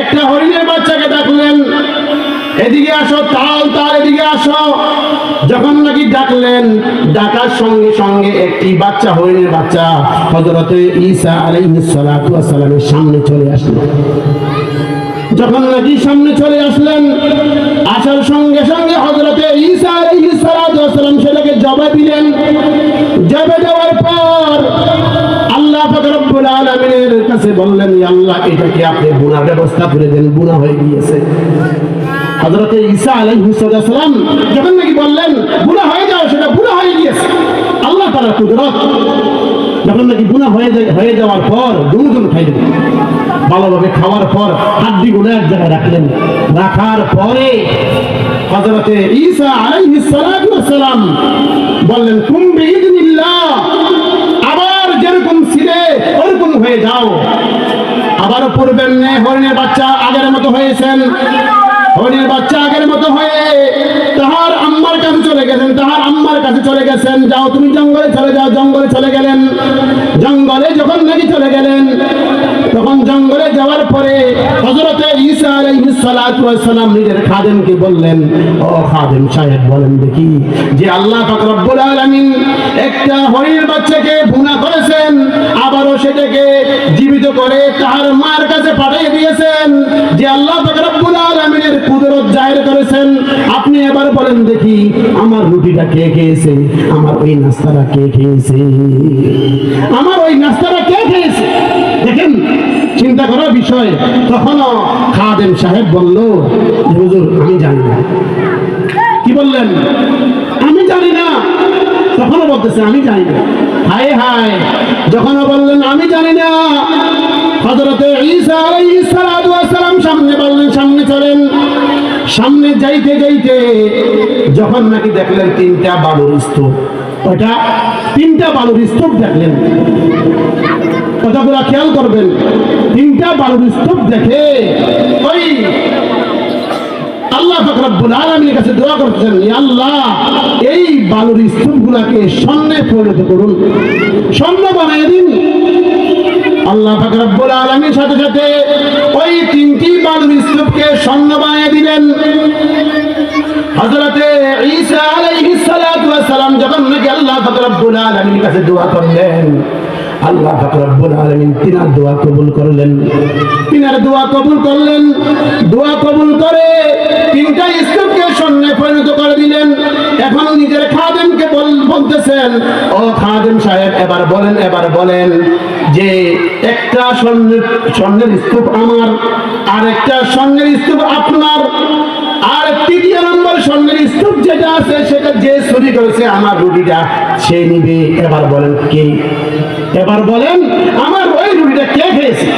একটা হরিণের বাচ্চাকে ডাকলেন, এদিকে আসো, তাল এদিকে আসো। যখন নাকি ডাকলেন, ডাকার সঙ্গে সঙ্গে একটি বাচ্চা, হরিণের বাচ্চা হযরত ঈসা আলাইহিস সালাতু ওয়াস সালামের সামনে চলে আসলো। যখন নাকি সামনে চলে আসলেন, আসার সঙ্গে সঙ্গে হযরত ঈসা আলাইহিস সালাতু ওয়াস সালাম সেটাকে জবাব দিলেন। জবাব দেওয়ার পর আল্লাহ পাক রব্বুল আলামিনের কাছে বললেন, ইয়া আল্লাহ এটাকে আপনি গুনার ব্যবস্থা করে দেন, গুনাহ হয়ে গিয়েছে। হযরত ঈসা আলাইহিস সালাম যখন নাকি বললেন গুনাহ হয়ে যাও, সেটা গুনাহ হয়ে গিয়েছে। আল্লাহ তাআলার কুদরত। যখন নাকি গুনাহ হয়ে যাওয়ার পর দুজন খাইলেন, ভালোভাবে খাওয়ার পর হাড্ডিগুলো এক জায়গায় রাখলেন। রাখার পরে হযরত ঈসা আলাইহিস সালাতু ওয়াস সালাম বললেন, কুম বিইذنিল্লাহ, আবার যেরকম ছিলে ওরকম হয়ে যাও। আবারও পূর্বের ন্যায় হরিণের বাচ্চা আগের মতো হয়েছেন। হরিণের বাচ্চা আগের মতো হয়ে তাহার আম্মার কাছে চলে গেছেন, তাহার আম্মার কাছে চলে গেছেন। যাও তুমি জঙ্গলে চলে যাও। জঙ্গলে চলে গেলেন। জঙ্গলে যখন নাকি চলে গেলেন, তখন জঙ্গলে যাওয়ার পরে হযরত ঈসা আলাইহিস সালাতু ওয়াস সালাম নিজের খাদেমকে বললেন, ও খাদেম সাহেব বলেন দেখি, যে আল্লাহ পাক রব্বুল আলামিন একটা হরিণের বাচ্চাকে ভুনা করেছেন, আবারও সেটাকে জীবিত করে তাহার মার কাছে পাঠিয়ে দিয়েছেন, যে আল্লাহ পাক রব্বুল আলামিনের কুদরত জাহির করেছেন, আপনি এবার বলেন দেখি আমার রুটিটা কে খেয়েছে, আমার ওই নাস্তাটা কে খেয়েছে, আমার ওই নাস্তাটা কে খেয়েছে? দেখেন চিন্তা করার বিষয়। তখনও খাদেম সাহেব বলল, হুজুর আমি জানি না। কি বললেন? আমি জানি না। তখনও বলতেছে আমি জানি না। হায় হায়, যখনও বললেন আমি জানি না, হযরত ঈসা আলাইহিস সালাতু ওয়াস সালাম সামনে বললেন, সামনে চলেন। সামনে যাইতে যাইতে যখন নাকি দেখলেন তিনটা বালুর স্তূপ, ওটা তিনটা বালুর স্তূপ দেখলেন। কথাগুলো খেয়াল করবেন। তিনটা বালুর স্তূপ দেখে ওই আল্লাহ পাক রব্বুল আলামিনের কাছে দোয়া করতেছেন, ইয়া আল্লাহ এই বালুর স্তূপগুলোকে স্বর্ণে পরিণত করুন, স্বর্ণ বানিয়ে দিন। আল্লাহ পাক রব্বুল আলামিনের সাথে সাথে ওই তিনটি বালুর স্তূপকে স্বর্ণ বানিয়ে দিলেন। হযরত ঈসা আলাইহিস সালাতু ওয়াস সালাম যখন নাকি আল্লাহ পাক রব্বুল আলামিনের কাছে দোয়া করলেন, আল্লাহ পাক রব্বুল আলামিন তিনার দোয়া কবুল করলেন। তিনার দোয়া কবুল করলেন। দোয়া কবুল করে তিনটা স্তূপকে স্বর্ণে পরিণত করে দিলেন। এখন নিজের খাদেমকে বলতেছেন, ও খাদেম সাহেব এবার বলেন যে একটা স্বর্ণের স্তূপ আমার, আর একটা স্বর্ণের স্তূপ আপনার, আর তৃতীয় নম্বর স্বর্ণের স্তূপ যেটা আছে সেটা যে চুরি করেছে আমার রুটিটা সে নিবে। এবার বলেন কে? এবার বলেন আমার ওই রুটিটা কে খেয়েছে?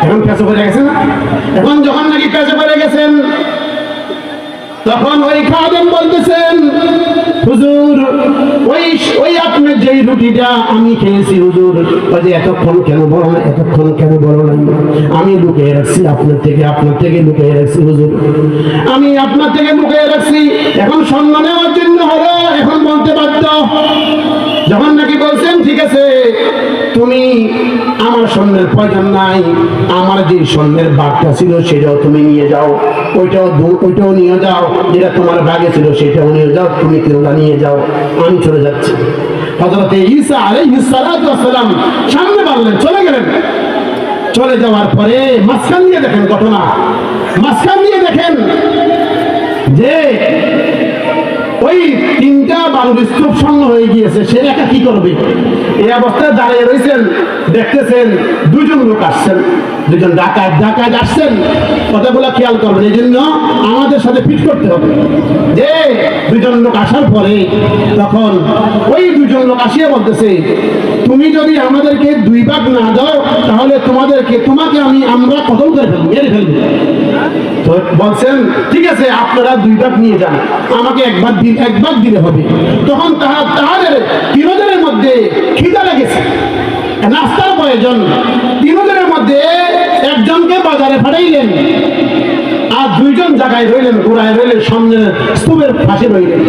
এখন পেছে পড়ে গেছে না? এখন যখন নাকি পেছে পড়ে গেছেন, তখন ওই খাদেম বলতেছেন, হুজুর ওই আপনি যেই রুটিটা আমি খেয়েছি হুজুর, ওই যে এতক্ষণ কেন বলো না, এতক্ষণ কেন বলো না, আমি লুকিয়ে রাখছি আপনার থেকে লুকিয়ে রাখছি হুজুর, আমি আপনার থেকে লুকিয়ে রাখছি। এখন সম্মান নেওয়ার জন্য হলো, এখন বলতে বাধ্য। যখন নাকি বলছেন ঠিক আছে তুমি আমার স্বর্ণের প্রয়োজন নাই, আমার যে স্বর্ণের বাগটা ছিল সেটাও তুমি নিয়ে যাও, ওইটাও নিয়ে যাও, যেটা তোমার বাগে ছিল সেটাও নিয়ে যাও, তুমি তিনটা নিয়ে যাও, আমি চলে যাচ্ছি। হযরত ঈসা আলাইহিস সালাতু ওয়াস সালাম সামনে বললেন, চলে গেলেন। চলে যাওয়ার পরে মাঝখান দিয়ে দেখেন ঘটনা, মাঝখান দিয়ে দেখেন যে ওই তিনটা বালুর স্তূপ শূন্য হয়ে গিয়েছে। সে একা কি করবে? এই অবস্থায় দাঁড়িয়ে রয়েছেন, দেখতেছেন দুজন লোক আসছেন, দুজন ডাকাত আসছেন। কথাগুলো খেয়াল করবেন, এই জন্য আমাদের সাথে ফিট করতে হবে যে দুজন লোক আসার পরে তখন ওই দুজন একজন লোক আসিয়া বলতেছে, তুমি যদি আমাদেরকে 2 ভাগ না দাও তাহলে তোমাকে আমরা কতল করে ফেলবো, মেরে ফেলবো। তো বলছেন ঠিক আছে, আপনারা 2 ভাগ নিয়ে যান, আমাকে 1 ভাগ দিলে হবে। তখন তাহাদের 3 জনের মধ্যে খিদা লেগেছে, নাস্তার প্রয়োজন। 3 জনের মধ্যে একজনকে বাজারে পাঠাইলেন, আর 2 জন জায়গায় রইলেন, ঘোড়ায় রইলেন, সামনে স্তূপের পাশে রইলেন।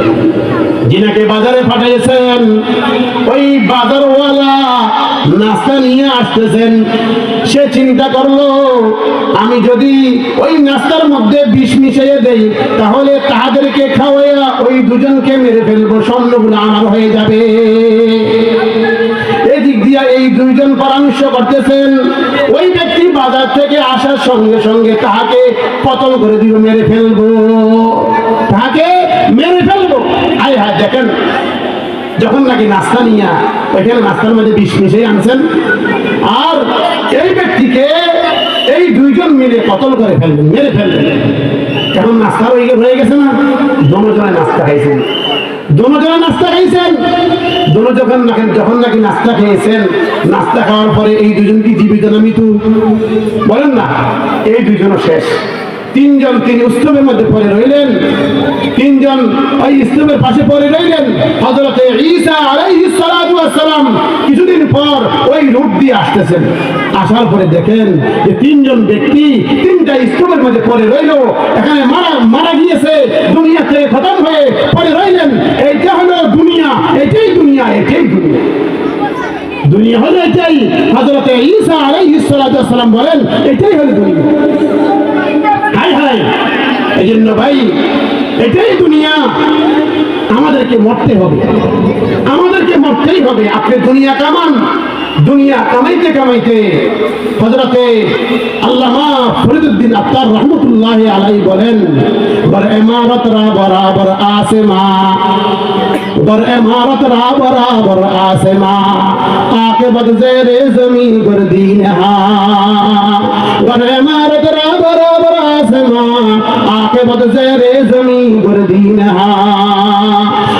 যিনাকে বাজারে পাঠাইছেন ওই বাজারওয়ালা নাস্তা নিয়ে আসতেছেন। সে চিন্তা করলো, আমি যদি ওই নাস্তার মধ্যে বিষ মিশিয়ে দেই তাহলে তাদেরকে খাওয়াইয়া ওই 2 জনকে মেরে ফেলবো, স্বর্ণগুলো আমার হয়ে যাবে। এদিক দিয়া এই 2 জন পরামর্শ করতেছেন। ওই ব্যক্তি বাজার থেকে আসার সঙ্গে সঙ্গে তাহাকে কতল করে দিব, মেরে ফেলবো, তাহাকে মেরে ফেলবো। আয় হায়, দেখেন যখন নাকি নাস্তা নিয়ে ওইখানে নাস্তার মধ্যে বিষ মিশিয়ে আনছেন, আর এই ব্যক্তিকে এই 2 জন মিলে কতল করে ফেলবেন, মেরে ফেলবেন। এখন নাস্তা হয়ে গেছে না, দোনোজনে নাস্তা খাইছেন, দোনোজনে নাস্তা খাইছেন। যখন নাকি নাস্তা খেয়েছেন, নাস্তা খাওয়ার পরে এই 2 জন কি জীবিত না মৃত্যু বলেন না? এই 2 জনও শেষ। 3 জন তিনি স্তূপের মধ্যে পড়ে রইলেন, 3 জন ওই স্তূপের পাশে পড়ে রইলেন। হযরত ঈসা আলাইহিস সালাতু ওয়াস সালাম কিছুদিন পর ওই রূপ দিয়ে আসতেছেন। আসার পরে দেখেন যে 3 জন ব্যক্তি 3টা স্তূপের মধ্যে পড়ে রইল, এখানে মারা গিয়েছে, দুনিয়া থেকে খতম হয়ে পড়ে রইলেন। এইটা হলো দুনিয়া, এটাই দুনিয়া, এটাই দুনিয়া, দুনিয়া হলো এটাই। হযরত ঈসা আলাইহিস সালাতু ওয়াস সালাম বলেন এটাই হলো দুনিয়া। হায় হায়, এই জন্য ভাই এটাই দুনিয়া, আমাদেরকে মরতে হবে, আমাদেরকে মরতেই হবে। আপনি দুনিয়া কামান, দুনিয়া কামাইতে কামাইতে হযরতে আল্লামা ফরিদউদ্দিন আত্তার রহমতুল্লাহ আলাইহি বলেন, बर इमारत रा बराबर आसमां, बर इमारत रा बराबर आसमां, आक़िबत ज़ेरे ज़मीन गर्दीन हा, बर इमारत रा बराबर आसमां, आक़िबत ज़ेरे ज़मीन गर्दीन हा।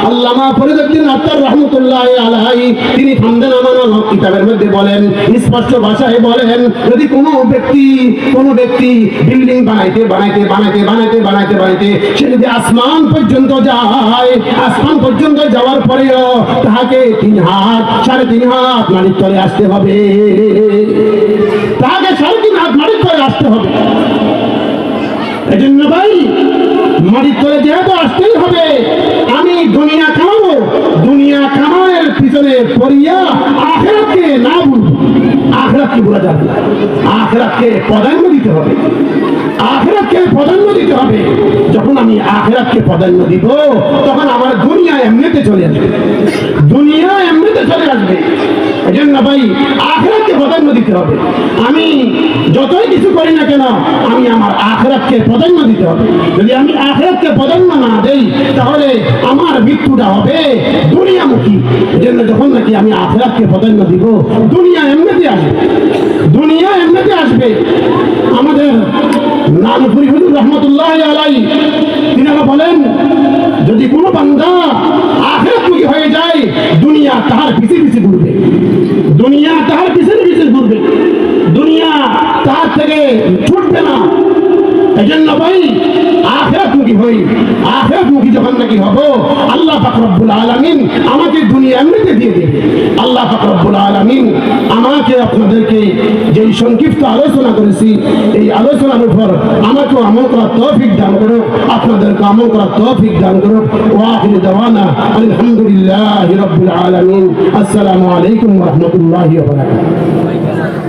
আল্লামা ফরিদউদ্দিন আত্তার রহমতুল্লাহ আলাইহি তিনি ফান্দানামা নামক কিতাবের মধ্যে বলেন, স্পষ্ট ভাষায় বলেন, যদি কোনো ব্যক্তি বিল্ডিং বানাইতে সে যদি আসমান পর্যন্ত যায়, আসমান পর্যন্ত যাওয়ার পরেও তাহাকে 3 হাত 3.5 হাত মাটির তলে আসতে হবে, তাহাকে 3.5 হাত মাটির তলে আসতে হবে। এজন্য ভাই মাটির তলে যেহেতু আসতেই হবে, আমি দুনিয়া কামাবো, দুনিয়া কামানোর পিছনে পড়িয়া আখিরাতকে না ভুলবো। আখিরাতকে ভোলা যাবে না, আখিরাতকে প্রাধান্য দিতে হবে, আখিরাতকে প্রাধান্য দিতে হবে। যখন আমি আখিরাতকে প্রাধান্য দিব তখন আমার দুনিয়া এমনিতে চলে আসবে, দুনিয়া এমনিতে চলে আসবে। এজন্য ভাই আখিরাতকে প্রাধান্য দিতে হবে। আমি যতই কিছু করি না কেন, আমি আমার আখিরাতকে প্রাধান্য দিতে হবে। যদি আমি আখিরাতকে প্রাধান্য না দেই তাহলে আমার মৃত্যুটা হবে দুনিয়ামুখী। এজন্য যখন নাকি আমি আখিরাতকে প্রাধান্য দিব, দুনিয়া এমনিতে আসবে, দুনিয়া এমনিতে আসবে। আমাদের নানপুরি হুজুর রহমতুল্লাহ আলাইহি তিনি বলেন, যদি কোনো বান্দা আখিরাতমুখী হয়ে যায়, দুনিয়া তাহার পিছে পিছে ঘুরবে, দুনিয়া তাহার পিছনে পিছনে ঘুরবে, দুনিয়া তার থেকে ছুটবে না। এই জন্য ভাই আখিরাতমুখী হই, আখিরাতমুখী যখন নাকি হব, আল্লাহ পাক রব্বুল আলামিন আমাকে দুনিয়া এমনিতে দিয়ে দেবে। আল্লাহ পাক রব্বুল আলামিন আমাকে আপনাদেরকে যেই সংক্ষিপ্ত আলোচনা করেছি, এই আলোচনার উপর আমাকে আমল করার তৌফিক দান করো, আপনাদেরকে আমল করার তৌফিক দান করো। ওয়া আখিরু দাওয়ানা আলহামদুলিল্লাহি রাব্বিল আলামিন। আসসালামু আলাইকুম ওয়া রাহমাতুল্লাহি ওয়া বারাকাতুহু।